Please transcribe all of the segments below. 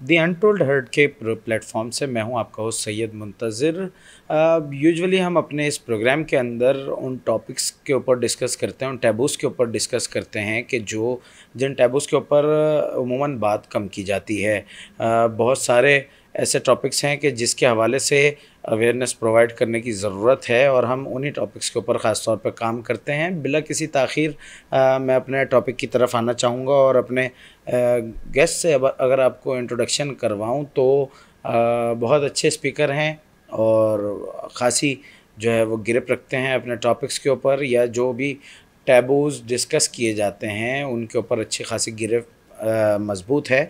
The untold hurt के platform से मैं हूं आपका होस्ट सैयद मुंतज़िर। यूजुअली हम अपने इस प्रोग्राम के अंदर उन टॉपिक्स के ऊपर डिस्कस करते हैं, उन टैबूज़ के ऊपर डिस्कस करते हैं कि जिन टैबूज़ के ऊपर उमूमन बात कम की जाती है। बहुत सारे ऐसे टॉपिक्स हैं कि जिसके हवाले से अवेयरनेस प्रोवाइड करने की ज़रूरत है और हम उन्हीं टॉपिक्स के ऊपर ख़ास तौर पर काम करते हैं। बिला किसी ताख़ीर मैं अपने टॉपिक की तरफ आना चाहूँगा और अपने गेस्ट से अगर आपको इंट्रोडक्शन करवाऊँ तो बहुत अच्छे स्पीकर हैं और ख़ासी जो है वो गिरफ़ रखते हैं अपने टॉपिक्स के ऊपर, या जो भी टैबूज़ डिस्कस किए जाते हैं उनके ऊपर अच्छी खासी गिरफ़ मज़बूत है।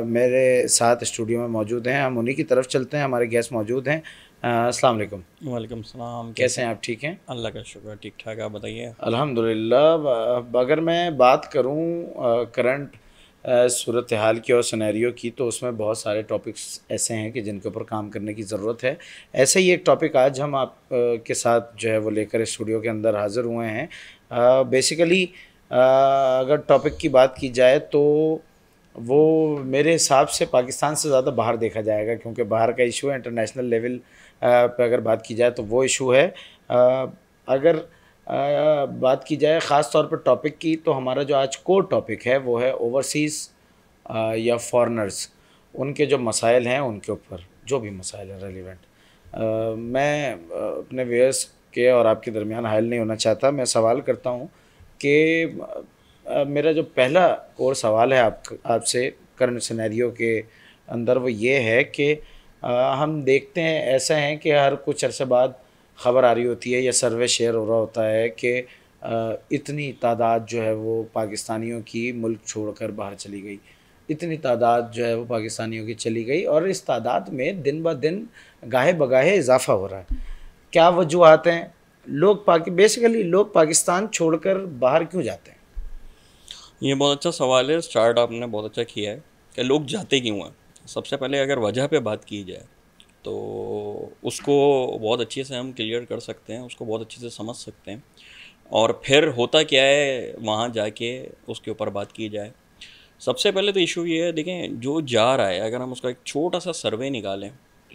मेरे साथ स्टूडियो में मौजूद हैं, हम उन्हीं की तरफ चलते हैं। हमारे गेस्ट मौजूद हैं। अस्सलाम वालेकुम। वालेकुम सलाम। कैसे हैं आप? ठीक हैं? अल्लाह का शुक्र, ठीक ठाक। आप बताइए। अल्हम्दुलिल्लाह। अगर मैं बात करूं करंट सूरत हाल की और सिनेरियो की, तो उसमें बहुत सारे टॉपिक्स ऐसे हैं कि जिनके ऊपर काम करने की ज़रूरत है। ऐसे ही एक टॉपिक आज हम आप के साथ जो है वो लेकर स्टूडियो के अंदर हाज़िर हुए हैं। बेसिकली अगर टॉपिक की बात की जाए तो वो मेरे हिसाब से पाकिस्तान से ज़्यादा बाहर देखा जाएगा, क्योंकि बाहर का इशू है। इंटरनेशनल लेवल पे अगर बात की जाए तो वो इशू है। अगर बात की जाए ख़ास तौर पर टॉपिक की, तो हमारा जो आज कोर टॉपिक है वो है ओवरसीज़ या फॉरेनर्स, उनके जो मसाइल हैं उनके ऊपर, जो भी मसाइल हैं रेलिवेंट। मैं अपने व्यूअर्स के और आपके दरमियान हायल नहीं होना चाहता। मैं सवाल करता हूँ कि मेरा जो पहला कोर सवाल है आपसे करंट सिनेरियो के अंदर, वो ये है कि हम देखते हैं ऐसा है कि हर कुछ अरसे बाद ख़बर आ रही होती है या सर्वे शेयर हो रहा होता है कि इतनी तादाद जो है वो पाकिस्तानियों की मुल्क छोड़कर बाहर चली गई, इतनी तादाद जो है वो पाकिस्तानियों की चली गई, और इस तादाद में दिन ब दिन गाहे बगाहे इजाफ़ा हो रहा है। क्या वजूहात हैं? बेसिकली लोग पाकिस्तान छोड़कर बाहर क्यों जाते हैं? ये बहुत अच्छा सवाल है। स्टार्ट आपने बहुत अच्छा किया है कि लोग जाते क्यों हैं। सबसे पहले अगर वजह पे बात की जाए तो उसको बहुत अच्छे से हम क्लियर कर सकते हैं, उसको बहुत अच्छे से समझ सकते हैं, और फिर होता क्या है वहाँ जाके उसके ऊपर बात की जाए। सबसे पहले तो इशू ये है, देखें जो जा रहा है, अगर हम उसका एक छोटा सा सर्वे निकालें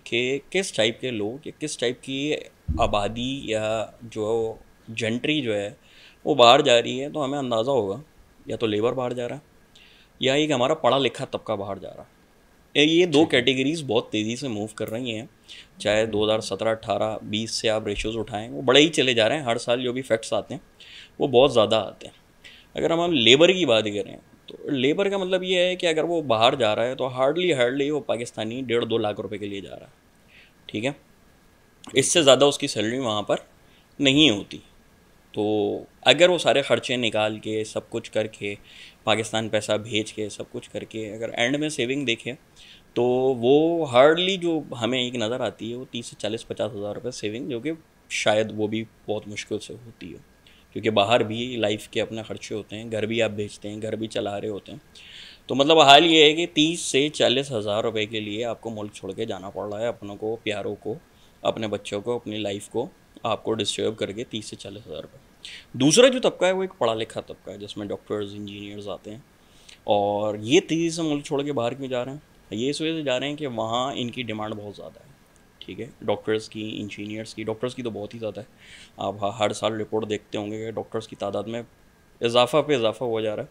कि किस टाइप के लोग या किस टाइप की आबादी या जो जेंट्री जो है वो बाहर जा रही है, तो हमें अंदाज़ा होगा या तो लेबर बाहर जा रहा है या एक हमारा पढ़ा लिखा तबका बाहर जा रहा है। ये दो ठीक है। कैटेगरीज बहुत तेज़ी से मूव कर रही हैं। चाहे 2017, 18, 20 से आप रेशोज़ उठाएं, वो बड़े ही चले जा रहे हैं। हर साल जो भी फैक्ट्स आते हैं वो बहुत ज़्यादा आते हैं। अगर हम लेबर की बात करें तो लेबर का मतलब ये है कि अगर वो बाहर जा रहा है तो हार्डली वो पाकिस्तानी 1.5-2 लाख रुपए के लिए जा रहा है। ठीक है, इससे बिल्कुल। ज़्यादा उसकी सैलरी वहाँ पर नहीं होती। तो अगर वो सारे खर्चे निकाल के सब कुछ करके पाकिस्तान पैसा भेज के सब कुछ करके अगर एंड में सेविंग देखें तो वो हार्डली जो हमें एक नज़र आती है वो 30 से 40, 50 हज़ार रुपये सेविंग, जो कि शायद वो भी बहुत मुश्किल से होती है, क्योंकि बाहर भी लाइफ के अपने खर्चे होते हैं, घर भी आप भेजते हैं, घर भी चला रहे होते हैं। तो मतलब हाल ये है कि 30 से 40 हज़ार रुपये के लिए आपको मुल्क छोड़ के जाना पड़ रहा है, अपनों को, प्यारों को, अपने बच्चों को, अपनी लाइफ को आपको डिस्टर्ब करके 30 से 40 हज़ार रुपये। दूसरा जो तबका है वो एक पढ़ा लिखा तबका है, जिसमें डॉक्टर्स, इंजीनियर्स आते हैं। और ये तेज़ी से मुल्क छोड़ के बाहर क्यों जा रहे हैं? ये इस वजह से जा रहे हैं कि वहाँ इनकी डिमांड बहुत ज़्यादा है। ठीक है, डॉक्टर्स की, इंजीनियर्स की, डॉक्टर्स की तो बहुत ही ज़्यादा है। आप हर साल रिपोर्ट देखते होंगे कि डॉक्टर्स की तादाद में इजाफा पे इजाफा हुआ जा रहा है।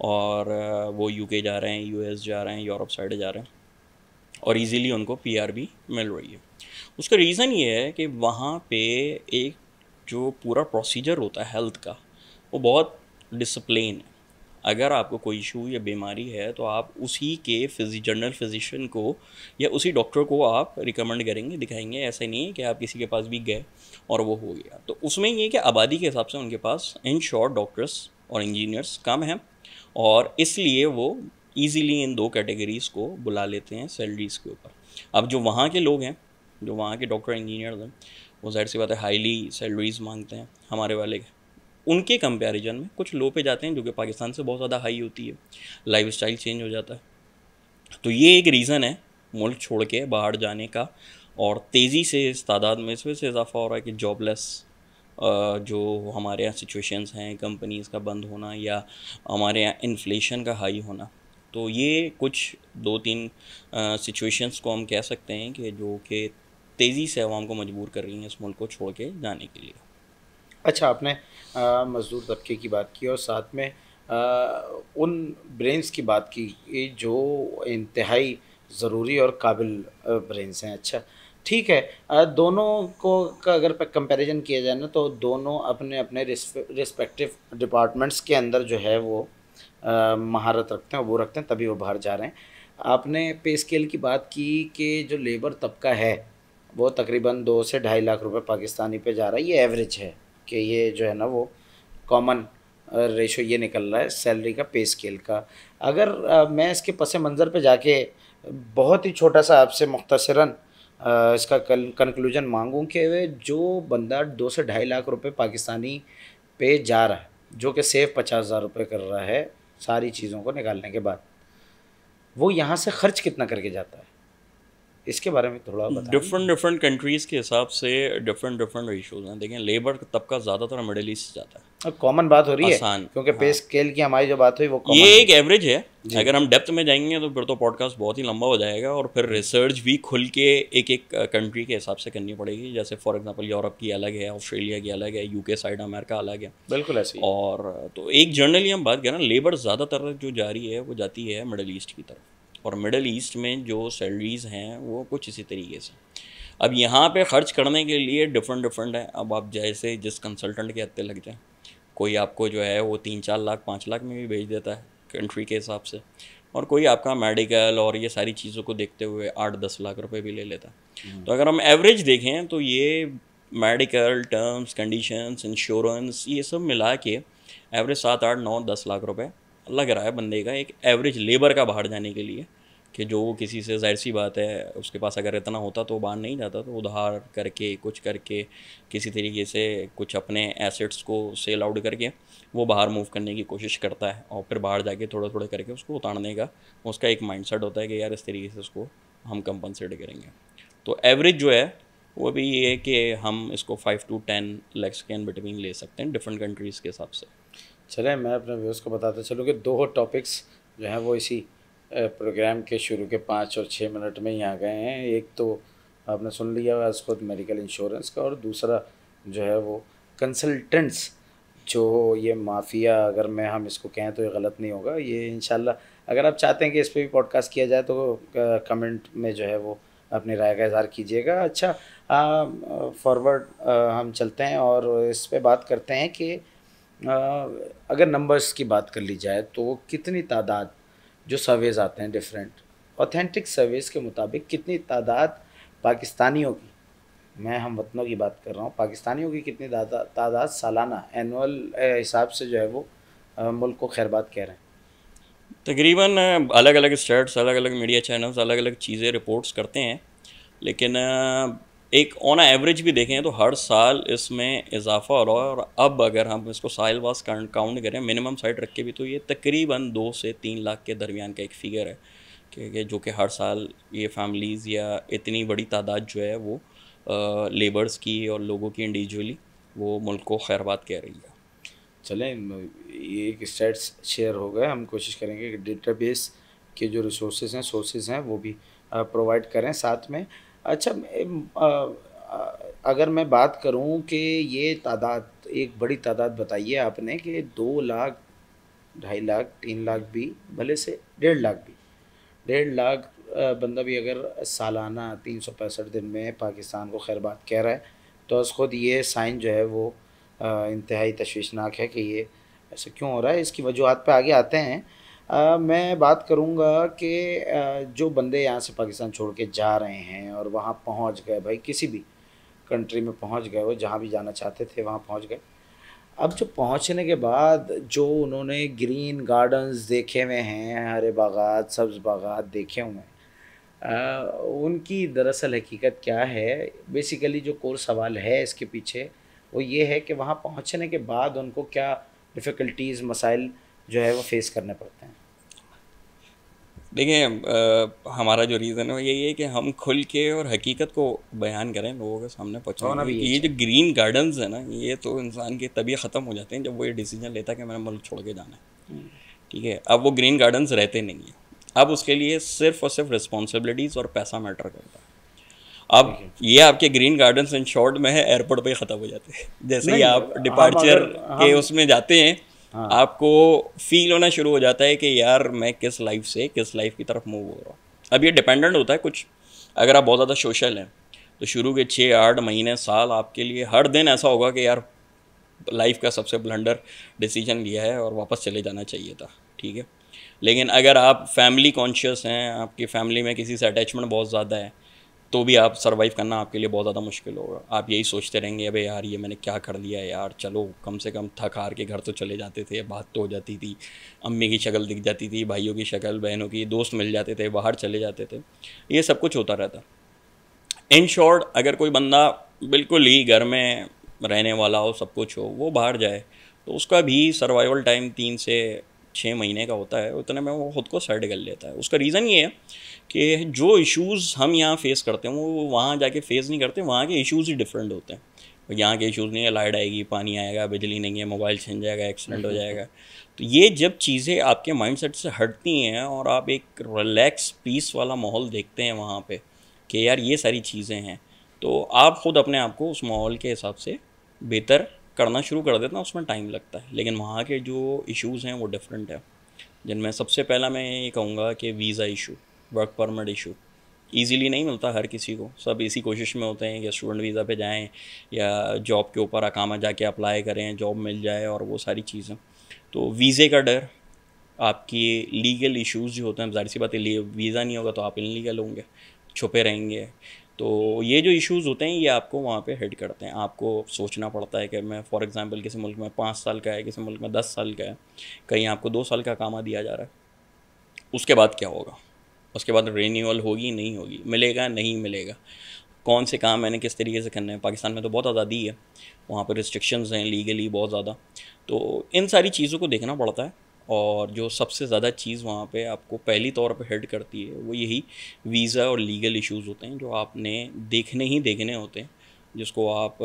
और वो यूके जा रहे हैं, यूएस जा रहे हैं, यूरोप साइड जा रहे हैं, और इजीली उनको पीआर भी मिल रही है। उसका रीज़न ये है कि वहाँ पे एक जो पूरा प्रोसीजर होता है हेल्थ का, वो बहुत डिसिप्लिन है। अगर आपको कोई इशू या बीमारी है तो आप उसी के जनरल फिजिशियन को या उसी डॉक्टर को आप रिकमेंड करेंगे, दिखाएंगे। ऐसा नहीं है कि आप किसी के पास भी गए और वो हो गया। तो उसमें ये है कि आबादी के हिसाब से उनके पास इन शॉर्ट डॉक्टर्स और इंजीनियर्स कम हैं, और इसलिए वो ईज़िली इन दो कैटेगरीज़ को बुला लेते हैं सैलरीज़ के ऊपर। अब जो वहाँ के लोग हैं, जो वहाँ के डॉक्टर इंजीनियर्स हैं, वो ज़ाहिर सी बात है हाईली सैलरीज़ मांगते हैं। हमारे वाले उनके कंपैरिजन में कुछ लो पे जाते हैं, जो कि पाकिस्तान से बहुत ज़्यादा हाई होती है। लाइफस्टाइल चेंज हो जाता है। तो ये एक रीज़न है मुल्क छोड़ के बाहर जाने का। और तेज़ी से इस तादाद में इस वजह से इजाफा हो रहा है कि जॉबलेस जो हमारे यहाँ सिचुएशंस हैं, कंपनीज़ का बंद होना या हमारे यहाँ इन्फ्लेशन का हाई होना, तो ये कुछ 2-3 सिचुएशंस को हम कह सकते हैं कि जो कि तेज़ी से आवाम को मजबूर कर रही हैं इस मुल्क को छोड़ के जाने के लिए। अच्छा, आपने मज़दूर तबके की बात की और साथ में उन ब्रेन्स की बात की कि जो इंतहाई ज़रूरी और काबिल ब्रेन्स हैं। अच्छा, ठीक है। दोनों को का अगर कंपैरिजन किया जाए ना, तो दोनों अपने अपने रिस्पेक्टिव डिपार्टमेंट्स के अंदर जो है वो महारत रखते हैं, वो रखते हैं, तभी वो बाहर जा रहे हैं। आपने पे स्केल की बात की कि जो लेबर तबका है वो तकरीबन 2 से 2.5 लाख रुपए पाकिस्तानी पे जा रहा है। ये एवरेज है कि ये जो है ना वो कॉमन रेशो ये निकल रहा है सैलरी का, पे स्केल का। अगर मैं इसके पस मंज़र पे जाके बहुत ही छोटा सा आपसे मुख्तसरन इसका कंक्लूजन मांगूं कि जो बंदा 2 से 2.5 लाख रुपए पाकिस्तानी पे जा रहा है, जो कि सेव 50,000 रुपये कर रहा है सारी चीज़ों को निकालने के बाद, वो यहाँ से खर्च कितना करके जाता है, इसके बारे में थोड़ा बताएं। डिफरेंट कंट्रीज़ के हिसाब से डिफरेंट रेशोज़ हैं। देखें, लेबर तबका ज़्यादातर मिडिल ईस्ट से जाता है। अब कॉमन बात हो रही है आसान, क्योंकि पे हाँ। स्केल की हमारी जो बात हुई वो कॉमन ये एक एवरेज है। जी। अगर हम डेप्थ में जाएंगे तो फिर तो पॉडकास्ट बहुत ही लंबा हो जाएगा और फिर रिसर्च भी खुल के एक एक कंट्री के हिसाब से करनी पड़ेगी। जैसे फॉर एग्जांपल यूरोप की अलग है, ऑस्ट्रेलिया की अलग है, यूके साइड अमेरिका अलग है, बिल्कुल ऐसे ही। और तो एक जनरली हम बात करें, लेबर ज़्यादातर जो जा रही है वो जाती है मिडल ईस्ट की तरफ, और मिडल ईस्ट में जो सैलरीज़ हैं वो कुछ इसी तरीके से। अब यहाँ पे ख़र्च करने के लिए डिफरेंट है। अब आप जैसे जिस कंसल्टेंट के हत्थे लग जाए, कोई आपको जो है वो 3-4 लाख 5 लाख में भी भेज देता है कंट्री के हिसाब से, और कोई आपका मेडिकल और ये सारी चीज़ों को देखते हुए 8-10 लाख रुपए भी ले लेता है। तो अगर हम एवरेज देखें तो ये मेडिकल, टर्म्स, कंडीशंस, इंश्योरेंस, ये सब मिला के एवरेज 7-8-9-10 लाख रुपए लग रहा है बंदे का एक एवरेज लेबर का बाहर जाने के लिए। कि जो किसी से, जाहिर सी बात है, उसके पास अगर इतना होता तो बाहर नहीं जाता, तो उधार करके कुछ करके किसी तरीके से कुछ अपने एसेट्स को सेल आउट करके वो बाहर मूव करने की कोशिश करता है, और फिर बाहर जाके थोड़ा थोड़ा करके उसको उतारने का उसका एक माइंडसेट होता है कि यार इस तरीके से उसको हम कंपनसेट करेंगे। तो एवरेज जो है वो भी ये है कि हम इसको 5 to 10 lakhs के इन बिटवीन ले सकते हैं डिफरेंट कंट्रीज़ के हिसाब से। चलें, मैं अपने व्यूअर्स को बताता चलूँ कि 2 टॉपिक्स जो हैं वो इसी प्रोग्राम के शुरू के 5 और 6 मिनट में ही आ गए हैं। एक तो आपने सुन लिया आज खुद मेडिकल इंश्योरेंस का, और दूसरा जो है वो कंसल्टेंट्स, जो ये माफिया, अगर मैं हम इसको कहें तो ये गलत नहीं होगा। ये इंशाल्लाह अगर आप चाहते हैं कि इस पर भी पॉडकास्ट किया जाए तो कमेंट में जो है वो अपनी राय का इज़हार कीजिएगा। अच्छा, फॉरवर्ड हम चलते हैं और इस पे बात करते हैं कि अगर नंबर्स की बात कर ली जाए तो कितनी तादाद जो सर्वेज़ आते हैं डिफरेंट ऑथेंटिक सर्वेज़ के मुताबिक, कितनी तादाद पाकिस्तानियों की, मैं हम वतनों की बात कर रहा हूँ, पाकिस्तानियों की कितनी तादाद सालाना एनुअल हिसाब से जो है वो मुल्क को खैरबाद कह रहे हैं? तकरीबन अलग अलग स्टेट्स, अलग अलग मीडिया चैनल्स अलग अलग चीज़ें रिपोर्ट्स करते हैं, लेकिन एक ऑन एवरेज भी देखें तो हर साल इसमें इजाफा हो रहा है। और अब अगर हम इसको साल वास काउंट करें मिनिमम साइड रख के भी, तो ये तकरीबन 2 से 3 लाख के दरमियान का एक फ़िगर है कि जो कि हर साल ये फैमिलीज़ या इतनी बड़ी तादाद जो है वो लेबर्स की और लोगों की इंडिविजुअली वो मुल्क को खैरबाद कह रही है। चलें, ये एक स्टेट्स शेयर हो गए, हम कोशिश करेंगे कि डेटाबेस के जो रिसोर्सेज हैं, सोर्सेज हैं, वो भी प्रोवाइड करें साथ में। अच्छा, अगर मैं बात करूं कि ये तादाद, एक बड़ी तादाद बताइए आपने कि 2 लाख, 2.5 लाख, 3 लाख भी, भले से 1.5 लाख भी, 1.5 लाख बंदा भी अगर सालाना 365 दिन में पाकिस्तान को खैरबाद कह रहा है, तो उस खुद ये साइन जो है वो इंतहाई तशवीशनाक है कि ये ऐसा क्यों हो रहा है। इसकी वजूहत पे आगे आते हैं। मैं बात करूँगा कि जो बंदे यहाँ से पाकिस्तान छोड़ के जा रहे हैं और वहाँ पहुँच गए, भाई किसी भी कंट्री में पहुँच गए, वो जहाँ भी जाना चाहते थे वहाँ पहुँच गए। अब जो पहुँचने के बाद जो उन्होंने ग्रीन गार्डन्स देखे हुए हैं, हरे बागात, सब्ज़ बागात देखे हुए हैं, उनकी दरअसल हकीकत क्या है? बेसिकली जो कोर सवाल है इसके पीछे वो ये है कि वहाँ पहुँचने के बाद उनको क्या डिफ़िकल्टीज़, मसाइल जो है वो फेस करने पड़ते हैं। देखिए, हमारा जो रीज़न है यही है कि हम खुल के और हकीकत को बयान करें, लोगों के सामने पहुँचाएं। ये जो ग्रीन गार्डन्स है ना, ये तो इंसान के तभी ख़त्म हो जाते हैं जब वो ये डिसीजन लेता है कि मैंने मुल्क छोड़ के जाना है। ठीक है, अब वो ग्रीन गार्डन्स रहते नहीं हैं, अब उसके लिए सिर्फ और सिर्फ रिस्पॉन्सिबिलिटीज़ और पैसा मैटर करता है। अब ये आपके ग्रीन गार्डन्स इन शॉर्ट में है, एयरपोर्ट पे ख़त्म हो जाते हैं। जैसे ही नहीं, आप हम डिपार्चर अगर के हम उसमें जाते हैं, हाँ आपको फील होना शुरू हो जाता है कि यार मैं किस लाइफ से किस लाइफ की तरफ मूव हो रहा हूँ। अब ये डिपेंडेंट होता है कुछ, अगर आप बहुत ज़्यादा सोशल हैं तो शुरू के 6-8 महीने साल आपके लिए हर दिन ऐसा होगा कि यार लाइफ का सबसे ब्लंडर डिसीजन लिया है और वापस चले जाना चाहिए था, ठीक है। लेकिन अगर आप फैमिली कॉन्शियस हैं, आपकी फैमिली में किसी से अटैचमेंट बहुत ज़्यादा है, तो भी आप सर्वाइव करना आपके लिए बहुत ज़्यादा मुश्किल होगा। आप यही सोचते रहेंगे अबे यार ये मैंने क्या कर लिया यार, चलो कम से कम थक हार के घर तो चले जाते थे, बात तो हो जाती थी, अम्मी की शक्ल दिख जाती थी, भाइयों की शक्ल, बहनों की, दोस्त मिल जाते थे, बाहर चले जाते थे, ये सब कुछ होता रहता। इन शॉर्ट अगर कोई बंदा बिल्कुल ही घर में रहने वाला हो, सब कुछ हो, वो बाहर जाए तो उसका भी सर्वाइवल टाइम 3 से 6 महीने का होता है, उतने में वो खुद को सेट कर लेता है। उसका रीज़न ये है कि जो इश्यूज़ हम यहाँ फेस करते हैं वो वहाँ जाके फेस नहीं करते, वहाँ के इश्यूज़ ही डिफरेंट होते हैं। यहाँ के इश्यूज़ नहीं है लाइट आएगी, पानी आएगा, बिजली नहीं है, मोबाइल छिन जाएगा, एक्सीडेंट हो जाएगा। तो ये जब चीज़ें आपके माइंडसेट से हटती हैं और आप एक रिलैक्स पीस वाला माहौल देखते हैं वहाँ पे कि यार ये सारी चीज़ें हैं, तो आप ख़ुद अपने आप को उस माहौल के हिसाब से बेहतर करना शुरू कर देते हैं। उसमें टाइम लगता है, लेकिन वहाँ के जो इश्यूज़ हैं वो डिफरेंट है, जिनमें सबसे पहला मैं ये कहूँगा कि visa issue, work permit issue easily नहीं मिलता हर किसी को। सब इसी कोशिश में होते हैं कि स्टूडेंट वीज़ा पे जाएं या जॉब के ऊपर अकामा जाके अप्लाई करें, जॉब मिल जाए और वो सारी चीज़ें। तो वीज़े का डर, आपकी लीगल इश्यूज़ जो होते हैं, ज़ाहिर सी बात है वीज़ा नहीं होगा तो आप इनलीगल होंगे, छुपे रहेंगे। तो ये जो इश्यूज़ होते हैं ये आपको वहाँ पे हिट करते हैं। आपको सोचना पड़ता है कि मैं फॉर एग्जांपल किसी मुल्क में 5 साल का है, किसी मुल्क में 10 साल का है, कहीं आपको 2 साल का अकामा दिया जा रहा है, उसके बाद क्या होगा, उसके बाद रिन्यूअल होगी नहीं होगी, मिलेगा नहीं मिलेगा, कौन से काम मैंने किस तरीके से करने हैं। पाकिस्तान में तो बहुत आज़ादी है, वहाँ पर रिस्ट्रिक्शंस हैं लीगली बहुत ज़्यादा, तो इन सारी चीज़ों को देखना पड़ता है। और जो सबसे ज़्यादा चीज़ वहाँ पे आपको पहली तौर पे हिट करती है वो यही वीज़ा और लीगल इश्यूज़ होते हैं, जो आपने देखने होते हैं, जिसको आप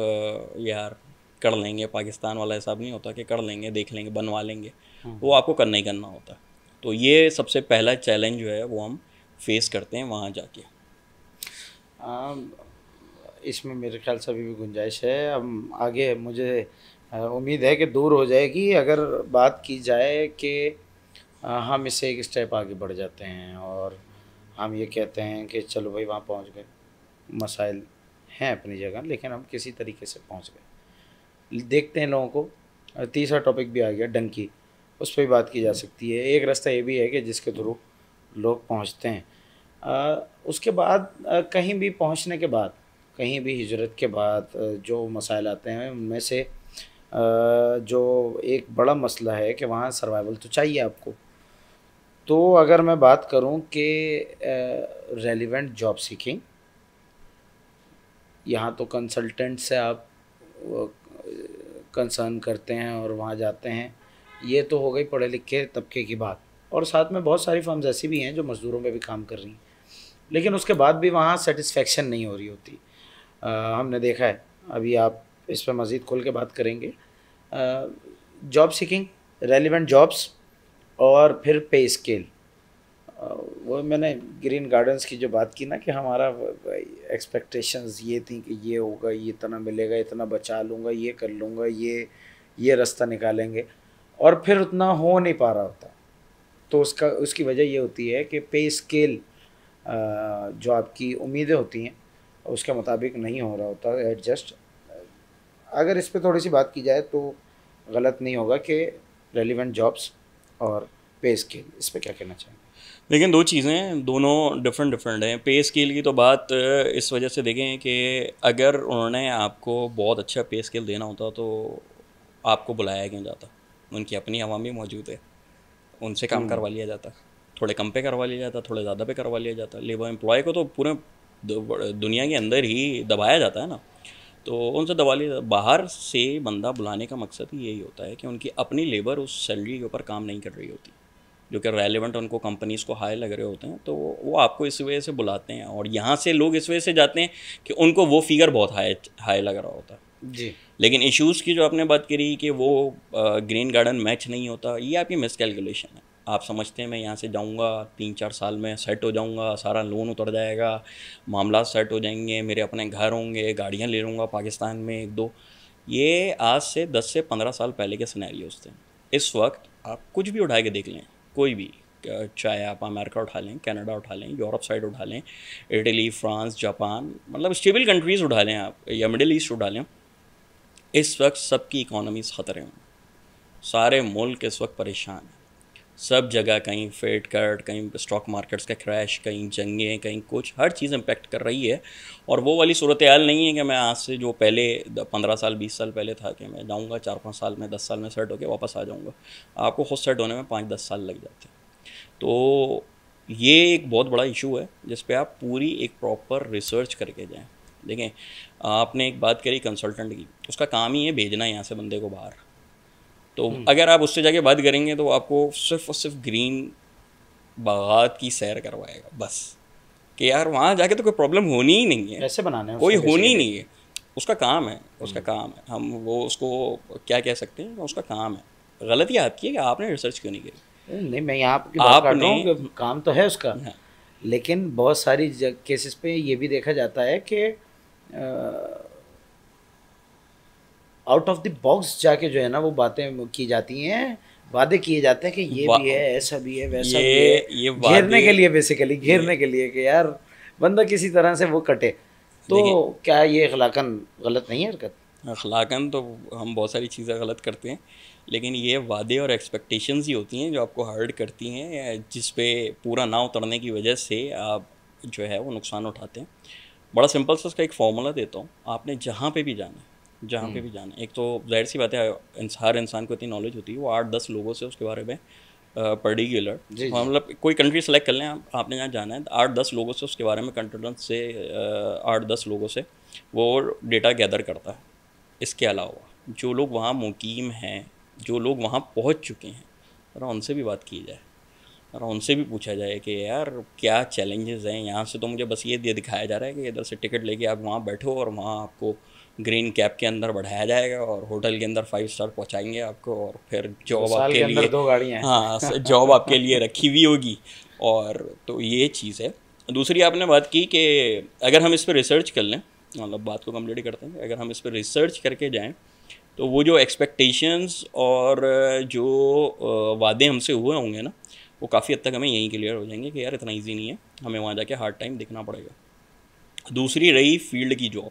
यार कर लेंगे, पाकिस्तान वाला हिसाब नहीं होता कि कर लेंगे, देख लेंगे, बनवा लेंगे, वो आपको करना ही करना होता है। तो ये सबसे पहला चैलेंज जो है वो हम फेस करते हैं वहाँ जाके। इसमें मेरे ख्याल से अभी भी गुंजाइश है। अब आगे मुझे उम्मीद है कि दूर हो जाएगी अगर बात की जाए कि हम इससे एक स्टेप आगे बढ़ जाते हैं और हम ये कहते हैं कि चलो भाई वहाँ पहुँच गए, मसाइल हैं अपनी जगह लेकिन हम किसी तरीके से पहुँच गए। देखते हैं लोगों को। तीसरा टॉपिक भी आ गया डंकी, उस पर भी बात की जा सकती है। एक रास्ता ये भी है कि जिसके थ्रू लोग पहुँचते हैं। उसके बाद कहीं भी पहुँचने के बाद, कहीं भी हिजरत के बाद जो मसाइल आते हैं उनमें से जो एक बड़ा मसला है कि वहाँ सर्वाइवल तो चाहिए आपको। तो अगर मैं बात करूँ कि रेलिवेंट जॉब सीकिंग, यहाँ तो कंसल्टेंट से आप कंसर्न करते हैं और वहाँ जाते हैं, ये तो हो गई पढ़े लिखे तबके की बात। और साथ में बहुत सारी फर्म्स ऐसी भी हैं जो मज़दूरों में भी काम कर रही हैं, लेकिन उसके बाद भी वहाँ सेटिस्फेक्शन नहीं हो रही होती। हमने देखा है, अभी आप इस पर मज़ीद खोल के बात करेंगे। जॉब सीकिंग, रेलिवेंट जॉब्स और फिर पे स्केल। वो मैंने ग्रीन गार्डन्स की जो बात की ना कि हमारा एक्सपेक्टेशंस ये थी कि ये होगा, ये इतना मिलेगा, इतना बचा लूँगा, ये कर लूँगा, ये रास्ता निकालेंगे, और फिर उतना हो नहीं पा रहा होता। तो उसकी वजह ये होती है कि पे स्केल जो आपकी उम्मीदें होती हैं उसके मुताबिक नहीं हो रहा होता एडजस्ट। अगर इस पे थोड़ी सी बात की जाए तो गलत नहीं होगा कि रेलिवेंट जॉब्स और पे स्केल, इस पे क्या कहना चाहेंगे? लेकिन दो चीज़ें, दोनों डिफरेंट हैं। पे स्केल की तो बात इस वजह से देखें कि अगर उन्होंने आपको बहुत अच्छा पे स्केल देना होता तो आपको बुलाया क्यों जाता? उनकी अपनी आवाम भी मौजूद है, उनसे काम करवा लिया जाता, थोड़े कम पे करवा लिया जाता, थोड़े ज़्यादा पे करवा लिया जाता। लेबर एम्प्लॉय को तो पूरे दुनिया के अंदर ही दबाया जाता है ना, तो उनसे दबा लिया। बाहर से बंदा बुलाने का मकसद ही यही होता है कि उनकी अपनी लेबर उस सैलरी के ऊपर काम नहीं कर रही होती, जो कि रेलेवेंट उनको कंपनीज़ को हाई लग रहे होते हैं, तो वो आपको इस वजह से बुलाते हैं। और यहाँ से लोग इस वजह से जाते हैं कि उनको वो फिगर बहुत हाई लग रहा होता है जी। लेकिन इश्यूज़ की जो आपने बात करी कि वो ग्रीन गार्डन मैच नहीं होता, ये आपकी मिस कैलकुलेशन है। आप समझते हैं मैं यहाँ से जाऊँगा 3-4 साल में सेट हो जाऊँगा, सारा लोन उतर जाएगा, मामला सेट हो जाएंगे, मेरे अपने घर होंगे, गाड़ियाँ ले लूँगा पाकिस्तान में 1-2। ये आज से 10 से 15 साल पहले के सिनेरियोज थे। इस वक्त आप कुछ भी उठा के देख लें, कोई भी, चाहे आप अमेरिका उठा लें, कनाडा उठा लें, यूरोप साइड उठा लें, इटली, फ्रांस, जापान, मतलब स्टेबल कंट्रीज़ उठा लें आप, या मिडिल ईस्ट उठा लें, इस वक्त सबकी इकोनॉमीज़ ख़तरे में, सारे मुल्क इस वक्त परेशान हैं। सब जगह कहीं फेड कट, कहीं स्टॉक मार्केट्स का क्रैश, कहीं जंगें, कहीं कुछ, हर चीज़ इम्पेक्ट कर रही है। और वो वाली सूरत हाल नहीं है कि मैं आज से जो पहले 15 साल 20 साल पहले था कि मैं जाऊंगा 4-5 साल में 10 साल में सेट होकर वापस आ जाऊंगा। आपको खुद सेट होने में 5-10 साल लग जाते हैं। तो ये एक बहुत बड़ा इशू है जिस पे आप पूरी एक प्रॉपर रिसर्च करके जाएं। देखें, आपने एक बात करी कंसल्टेंट की, उसका काम ही है भेजना यहाँ से बंदे को बाहर। तो अगर आप उससे जाके बात करेंगे तो आपको सिर्फ और सिर्फ ग्रीन बागात की सैर करवाएगा बस, कि यार वहाँ जाके तो कोई प्रॉब्लम होनी ही नहीं है, ऐसे बनाने हैं कोई उसको होनी ही basically। नहीं है। उसका काम है, उसका काम है, हम वो उसको क्या कह सकते हैं, उसका काम है। गलती आपकी है कि आपने रिसर्च क्यों नहीं करी। नहीं, मैं यहाँ की बात कर रहा हूँ आपने कि काम तो है उसका, हाँ, लेकिन बहुत सारी केसेस पे ये भी देखा जाता है कि आउट ऑफ द बॉक्स जाके जो है ना वो बातें की जाती हैं, वादे किए जाते हैं कि ये भी है, ऐसा भी है, वैसा भी है, ये घेरने वादे, के लिए, बेसिकली घेरने के लिए कि यार बंदा किसी तरह से वो कटे। तो देखिए क्या ये अखलाकन गलत नहीं है हरकत? अखलाकन तो हम बहुत सारी चीज़ें गलत करते हैं, लेकिन ये वादे और एक्सपेक्टेशंस ही होती हैं जो आपको हर्ट करती हैं, जिस पे पूरा ना उतरने की वजह से आप जो है वो नुकसान उठाते हैं। बड़ा सिंपल सा उसका एक फार्मूला देता हूँ, आपने जहाँ पे भी जाना है, जहाँ पे भी जाना है, एक तो जाहिर सी बात है हर इंसान को इतनी नॉलेज होती है, वो 8-10 लोगों से उसके बारे में पर्टिकुलर, जी जी। मतलब कोई कंट्री सेलेक्ट कर लें आपने जहाँ जाना है, 8-10 लोगों से उसके बारे में कंटेंट से 8-10 लोगों से वो डेटा गैदर करता है। इसके अलावा जो लोग वहाँ मुकीम हैं, जो लोग वहाँ पहुँच चुके हैं, और उनसे भी बात की जाए और उनसे भी पूछा जाए कि यार क्या चैलेंजेस हैं। यहाँ से तो मुझे बस ये दिखाया जा रहा है कि इधर से टिकट लेके आप वहाँ बैठो और वहाँ आपको ग्रीन कैप के अंदर बढ़ाया जाएगा और होटल के अंदर 5 स्टार पहुँचाएंगे आपको, और फिर जॉब साल आपके के अंदर लिए, 2 गाड़ियाँ हैं। हाँ, जॉब आपके लिए रखी हुई होगी। और तो ये चीज़ है। दूसरी आपने बात की कि अगर हम इस पर रिसर्च कर लें, मतलब बात को कंप्लीट करते हैं, अगर हम इस पर रिसर्च करके जाएं तो वो जो एक्सपेक्टेशंस और जो वादे हमसे हुए होंगे ना, वो काफ़ी हद तक हमें यहीं क्लियर हो जाएंगे कि यार इतना इजी नहीं है, हमें वहाँ जाके हार्ड टाइम देखना पड़ेगा। दूसरी रही फील्ड की जॉब।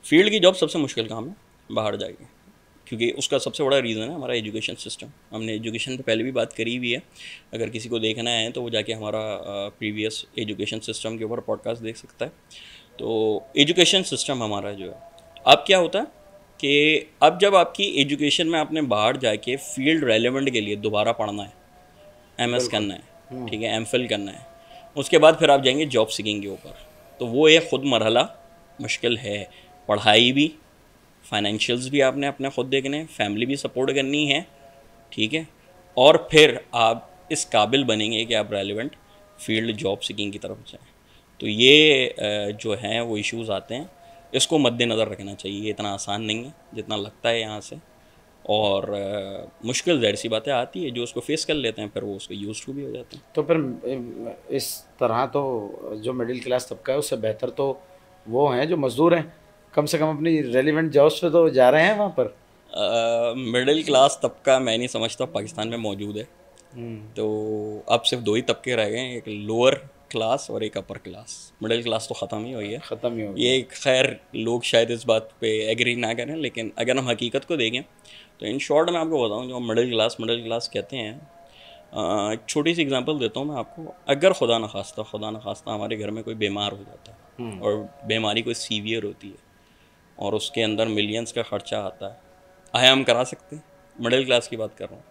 फील्ड की जॉब सबसे मुश्किल काम है बाहर जाके, क्योंकि उसका सबसे बड़ा रीज़न है हमारा एजुकेशन सिस्टम। हमने एजुकेशन पे पहले भी बात करी हुई है, अगर किसी को देखना है तो वो जाके हमारा प्रीवियस एजुकेशन सिस्टम के ऊपर पॉडकास्ट देख सकता है। तो एजुकेशन सिस्टम हमारा जो है, अब क्या होता है कि अब जब आपकी एजुकेशन में आपने बाहर जाके फील्ड रेलेवेंट के लिए दोबारा पढ़ना है, MS करना है, ठीक है, MPhil करना है, उसके बाद फिर आप जाएंगे जॉब सीकिंग के ऊपर, तो वो एक ख़ुद मरहला मुश्किल है। पढ़ाई भी, फाइनेंशियल्स भी आपने अपने खुद देखने हैं, फैमिली भी सपोर्ट करनी है, ठीक है, और फिर आप इस काबिल बनेंगे कि आप रेलेवेंट फील्ड जॉब सीकिंग की तरफ जाएं। तो ये जो हैं वो इश्यूज़ आते हैं, इसको मद्देनज़र रखना चाहिए। ये इतना आसान नहीं है जितना लगता है यहाँ से, और मुश्किल ज़ाहिर सी बातें आती है, जो उसको फेस कर लेते हैं फिर वो उसको यूज़ टू भी हो जाते हैं। तो फिर इस तरह तो जो मिडिल क्लास तबका है उससे बेहतर तो वो हैं जो मज़दूर हैं, कम से कम अपनी रेलिवेंट जॉब्स पे तो जा रहे हैं वहाँ पर। मिडिल क्लास तबका मैं नहीं समझता पाकिस्तान में मौजूद है। तो अब सिर्फ 2 ही तबके रह गए हैं, एक लोअर क्लास और एक अपर क्लास। मिडिल क्लास तो ख़त्म ही हुई है, ख़त्म ही हो गया। ये खैर लोग शायद इस बात पे एग्री ना करें, लेकिन अगर हम हकीकत को देखें तो इन शॉर्ट मैं आपको बताऊं, जो मिडिल क्लास कहते हैं, एक छोटी सी एग्जांपल देता हूं मैं आपको। अगर खुदा न खास्ता हमारे घर में कोई बीमार हो जाता है और बीमारी कोई सीवियर होती है और उसके अंदर मिलियंस का खर्चा आता है, आया हम करा सकते हैं? मिडिल क्लास की बात कर रहा हूँ,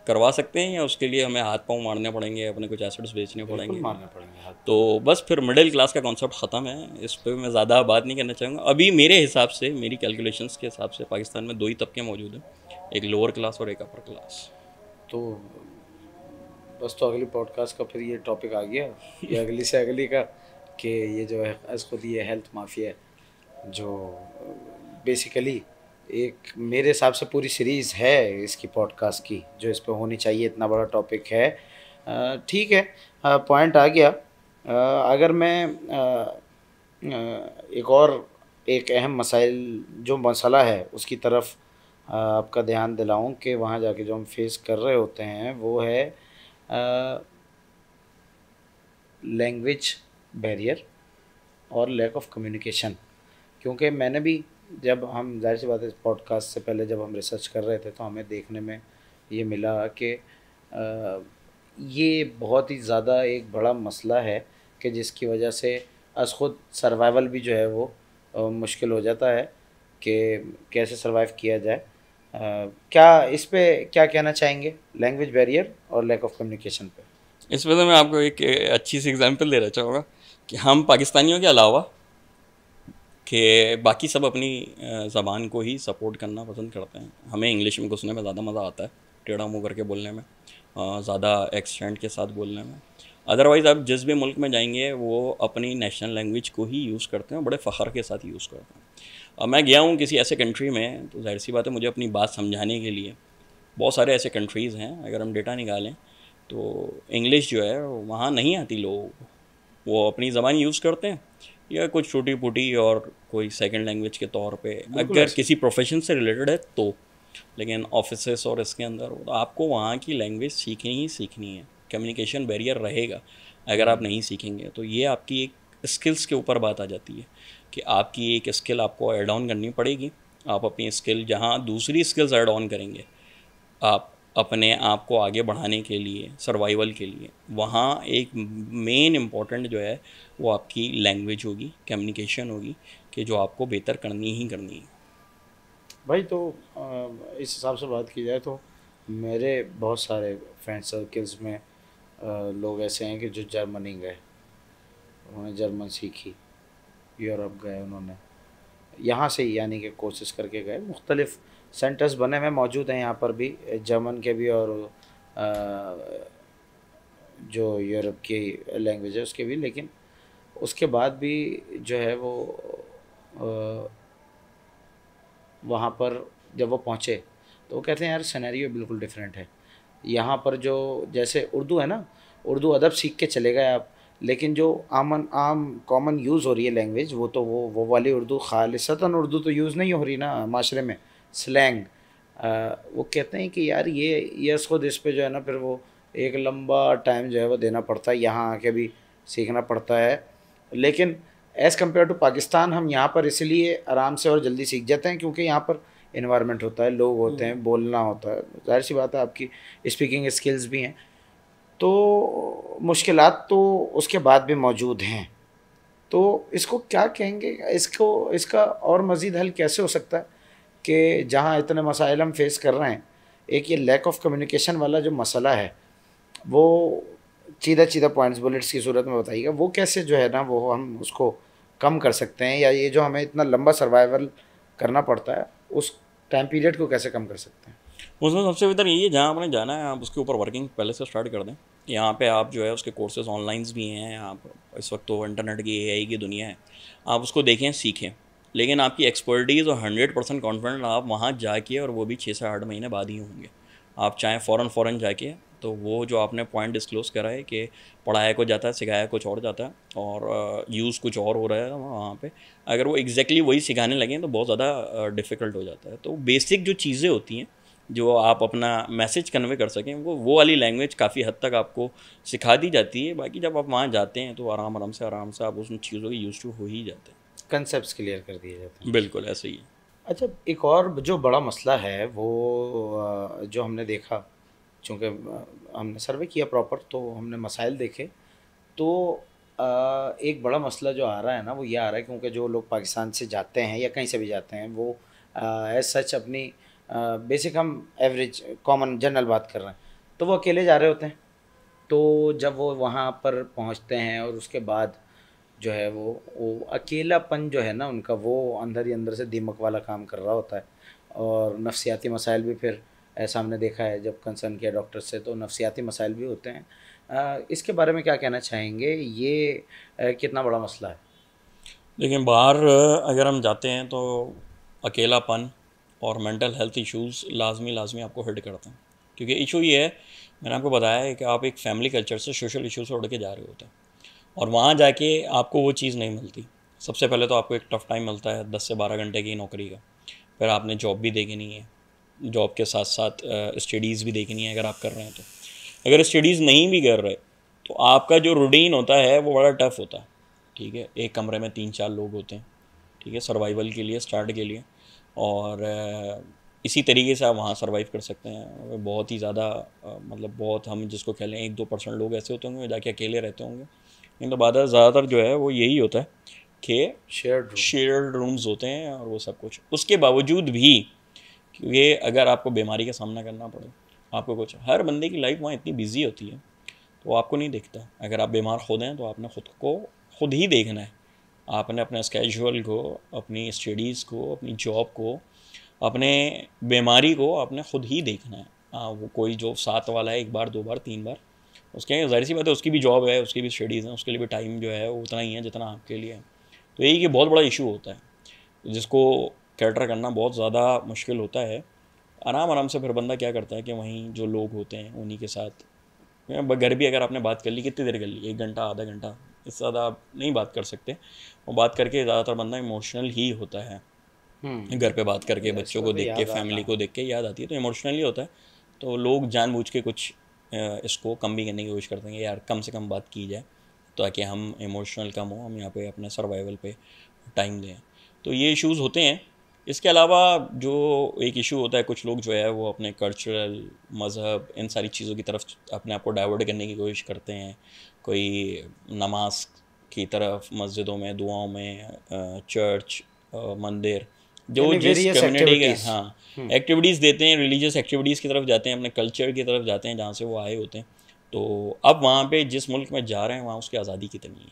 करवा सकते हैं, या उसके लिए हमें हाथ पांव मारने पड़ेंगे, अपने कुछ एसेट्स बेचने बिल्कुल पड़ेंगे? मारने पड़ेंगे हाथ। तो बस फिर मिडिल क्लास का कॉन्सेप्ट ख़त्म है, इस पर मैं ज़्यादा बात नहीं करना चाहूँगा। अभी मेरे हिसाब से, मेरी कैलकुलेशंस के हिसाब से पाकिस्तान में 2 ही तबके मौजूद हैं, एक लोअर क्लास और एक अपर क्लास। तो बस, तो अगली पॉडकास्ट का फिर ये टॉपिक आ गया, ये अगली से अगली का, कि ये जो है खुद ये हेल्थ माफिया है जो बेसिकली एक मेरे हिसाब से पूरी सीरीज़ है इसकी पॉडकास्ट की जो इस पे होनी चाहिए, इतना बड़ा टॉपिक है। ठीक है, पॉइंट आ गया। अगर मैं एक और एक अहम मसाइल जो मसला है उसकी तरफ आपका ध्यान दिलाऊं कि वहाँ जाके जो हम फेस कर रहे होते हैं वो है लैंग्वेज बैरियर और लैक ऑफ कम्युनिकेशन। क्योंकि मैंने भी, जब हम जाहिर सी बात है, इस पॉडकास्ट से पहले जब हम रिसर्च कर रहे थे तो हमें देखने में ये मिला कि ये बहुत ही ज़्यादा एक बड़ा मसला है कि जिसकी वजह से अस खुद सर्वाइवल भी जो है वो मुश्किल हो जाता है कि कैसे सर्वाइव किया जाए। क्या इस पे क्या कहना चाहेंगे, लैंग्वेज बैरियर और लैक ऑफ कम्युनिकेशन पे? इस वजह मैं आपको एक अच्छी सी एग्जांपल देना चाहूँगा कि हम पाकिस्तानियों के अलावा कि बाकी सब अपनी ज़बान को ही सपोर्ट करना पसंद करते हैं। हमें इंग्लिश में घुसने में ज़्यादा मज़ा आता है, टेढ़ा मुँह करके बोलने में, ज़्यादा एक्सेंट के साथ बोलने में। अदरवाइज़ आप जिस भी मुल्क में जाएंगे वो अपनी नेशनल लैंग्वेज को ही यूज़ करते हैं, बड़े फ़ख्र के साथ यूज़ करते हैं। अब मैं गया हूँ किसी ऐसे कंट्री में, तो जाहिर सी बात है मुझे अपनी बात समझाने के लिए, बहुत सारे ऐसे कंट्रीज़ हैं अगर हम डेटा निकालें तो इंग्लिश जो है वहाँ नहीं आती लोगों को, वो अपनी ज़बान यूज़ करते हैं या कुछ छोटी फूटी और कोई सेकंड लैंग्वेज के तौर पे अगर किसी प्रोफेशन से रिलेटेड है तो। लेकिन ऑफिसेस और इसके अंदर तो आपको वहाँ की लैंग्वेज सीखनी ही सीखनी है। कम्युनिकेशन बैरियर रहेगा अगर आप नहीं सीखेंगे। तो ये आपकी एक स्किल्स के ऊपर बात आ जाती है कि आपकी एक स्किल आपको ऐड ऑन करनी पड़ेगी। आप अपनी स्किल जहाँ दूसरी स्किल्स ऐड ऑन करेंगे आप अपने आप को आगे बढ़ाने के लिए, सर्वाइवल के लिए, वहाँ एक मेन इम्पॉर्टेंट जो है वो आपकी लैंग्वेज होगी, कम्युनिकेशन होगी कि जो आपको बेहतर करनी ही करनी है। भाई तो इस हिसाब से बात की जाए तो मेरे बहुत सारे फ्रेंड सर्कल्स में लोग ऐसे हैं कि जो जर्मनी गए, उन्होंने जर्मन सीखी, यूरोप गए उन्होंने, यहाँ से ही यानी कि कोशिश करके गए। मुख्तलिफ सेंटर्स बने हुए मौजूद हैं यहाँ पर भी, जर्मन के भी और जो यूरोप की लैंग्वेज है उसके भी। लेकिन उसके बाद भी जो है वो वहाँ पर जब वो पहुँचे तो वो कहते हैं यार सिनेरियो बिल्कुल डिफरेंट है। यहाँ पर जो जैसे उर्दू है ना, उर्दू अदब सीख के चले गए आप, लेकिन जो आम कॉमन यूज़ हो रही है लैंग्वेज वो तो वो वाली उर्दू, खालिसतन उर्दू तो यूज़ नहीं हो रही ना माशरे में, स्लैंग। वो कहते हैं कि यार ये खुद इस पे जो है ना फिर वो एक लंबा टाइम जो है वो देना पड़ता है, यहाँ आके भी सीखना पड़ता है। लेकिन एज़ कम्पेयर टू पाकिस्तान हम यहाँ पर इसलिए आराम से और जल्दी सीख जाते हैं क्योंकि यहाँ पर इन्वायरमेंट होता है, लोग होते हैं, बोलना होता है, जाहिर सी बात है आपकी स्पीकिंग स्किल्स भी हैं। तो मुश्किलात तो उसके बाद भी मौजूद हैं। तो इसको क्या कहेंगे, इसका और मज़ीद हल कैसे हो सकता है कि जहाँ इतने मसाइल हम फेस कर रहे हैं, एक ये लैक ऑफ कम्युनिकेशन वाला जो मसला है वो सीधा पॉइंट्स बुलेट्स की सूरत में बताइएगा, वो कैसे जो है ना वो हम उसको कम कर सकते हैं, या ये जो हमें इतना लंबा सर्वाइवल करना पड़ता है उस टाइम पीरियड को कैसे कम कर सकते हैं? उसमें सबसे बेहतर यही है जहाँ आपने जाना है आप उसके ऊपर वर्किंग पहले से स्टार्ट कर दें। यहाँ पे आप जो है उसके कोर्सेज ऑनलाइंस भी हैं। आप इस वक्त तो इंटरनेट की एआई की दुनिया है, आप उसको देखें सीखें। लेकिन आपकी एक्सपर्टीज़ और 100% कॉन्फिडेंट आप वहाँ जाके, और वो भी 6 से 8 महीने बाद ही होंगे। आप चाहें फ़ौरन जाके, तो वो जो आपने पॉइंट डिस्क्लोज़ करा है कि पढ़ाया कुछ जाता है, सिखाया कुछ और जाता है और यूज़ कुछ और हो रहा है वहाँ पे, अगर वो एग्जैक्टली वही सिखाने लगें तो बहुत ज़्यादा डिफ़िकल्ट हो जाता है। तो बेसिक जो चीज़ें होती हैं जो आप अपना मैसेज कन्वे कर सकें, वो वाली लैंग्वेज काफ़ी हद तक आपको सिखा दी जाती है। बाकी जब आप वहाँ जाते हैं तो आराम से आप उन चीज़ों के यूज़ टू हो ही जाते हैं। कंसेप्ट क्लियर कर दिए जाते हैं। बिल्कुल ऐसे ही है। अच्छा, एक और जो बड़ा मसला है वो जो हमने देखा, चूँकि हमने सर्वे किया प्रॉपर तो हमने मसाइल देखे, तो एक बड़ा मसला जो आ रहा है ना वो ये आ रहा है क्योंकि जो लोग पाकिस्तान से जाते हैं या कहीं से भी जाते हैं वो एज सच अपनी बेसिक, हम एवरेज कॉमन जनरल बात कर रहे हैं, तो वो अकेले जा रहे होते हैं। तो जब वो वहाँ पर पहुँचते हैं और उसके बाद जो है वो अकेलापन जो है ना उनका, वो अंदर ही अंदर से दीमक वाला काम कर रहा होता है। और नफसियाती मसाइल भी फिर ऐसा हमने देखा है, जब कंसर्न किया डॉक्टर से तो नफसियाती मसाइल भी होते हैं। इसके बारे में क्या कहना चाहेंगे, ये कितना बड़ा मसला है? लेकिन बाहर अगर हम जाते हैं तो अकेलापन और मेंटल हेल्थ इश्यूज़ लाजमी आपको हिट करते हैं। क्योंकि इशू ये है, मैंने आपको बताया है कि आप एक फैमिली कल्चर से सोशल इशू से उड़ के जा रहे होते हैं और वहाँ जाके आपको वो चीज़ नहीं मिलती। सबसे पहले तो आपको एक टफ़ टाइम मिलता है 10 से 12 घंटे की नौकरी का, फिर आपने जॉब भी देखनी है, जॉब के साथ साथ स्टडीज़ भी देखनी है अगर आप कर रहे हैं तो। अगर स्टडीज़ नहीं भी कर रहे तो आपका जो रूटीन होता है वो बड़ा टफ़ होता है, ठीक है। एक कमरे में 3-4 लोग होते हैं, ठीक है, सर्वाइवल के लिए, स्टार्ट के लिए, और इसी तरीके से आप वहाँ सर्वाइव कर सकते हैं। बहुत ही ज़्यादा मतलब बहुत, हम जिसको कह लें 1-2% लोग ऐसे होते होंगे जाके अकेले रहते होंगे, लेकिन तो बाद ज़्यादातर जो है वो यही होता है कि शेयर्ड रूम्स होते हैं और वो सब कुछ। उसके बावजूद भी, क्योंकि अगर आपको बीमारी का सामना करना पड़े, आपको कुछ, हर बंदे की लाइफ वहाँ इतनी बिजी होती है तो वो आपको नहीं दिखता। अगर आप बीमार खुद हैं तो आपने खुद को खुद ही देखना है। आपने अपने स्केड्यूल को, अपनी स्टडीज़ को, अपनी जॉब को, अपने बीमारी को आपने खुद ही देखना है। वो कोई जो साथ वाला है 1 बार 2 बार 3 बार, उसके ज़ाहिर सी बात है उसकी भी जॉब है, उसकी भी स्टडीज़ हैं, उसके लिए भी टाइम जो है वो उतना ही है जितना आपके लिए है। तो यही कि बहुत बड़ा इशू होता है जिसको कैटर करना बहुत ज़्यादा मुश्किल होता है। आराम से फिर बंदा क्या करता है कि वहीं जो लोग होते हैं उन्हीं के साथ, घर भी अगर आपने बात कर ली, कितनी देर कर ली, 1 घंटा आधा घंटा, इससे ज़्यादा आप नहीं बात कर सकते। और बात करके ज़्यादातर बंदा इमोशनल ही होता है। घर पे बात करके, बच्चों को देख के, फैमिली को देख के याद आती है तो इमोशनली होता है। तो लोग जानबूझ के कुछ इसको कम भी करने की कोशिश करते हैं, यार कम से कम बात की जाए ताकि हम इमोशनल कम हो, हम यहाँ पे अपने सर्वाइवल पे टाइम दें। तो ये इश्यूज़ होते हैं। इसके अलावा जो एक इशू होता है, कुछ लोग जो है वो अपने कल्चरल, मज़हब, इन सारी चीज़ों की तरफ अपने आप को डाइवर्ट करने की कोशिश करते हैं। कोई नमाज की तरफ, मस्जिदों में, दुआओं में, चर्च, मंदिर, जो जिस कम्युनिटी के, हाँ, एक्टिविटीज़ देते हैं, रिलीजियस एक्टिविटीज़ की तरफ जाते हैं, अपने कल्चर की तरफ जाते हैं जहाँ से वो आए होते हैं। तो अब वहाँ पे जिस मुल्क में जा रहे हैं वहाँ उसकी आज़ादी कितनी है?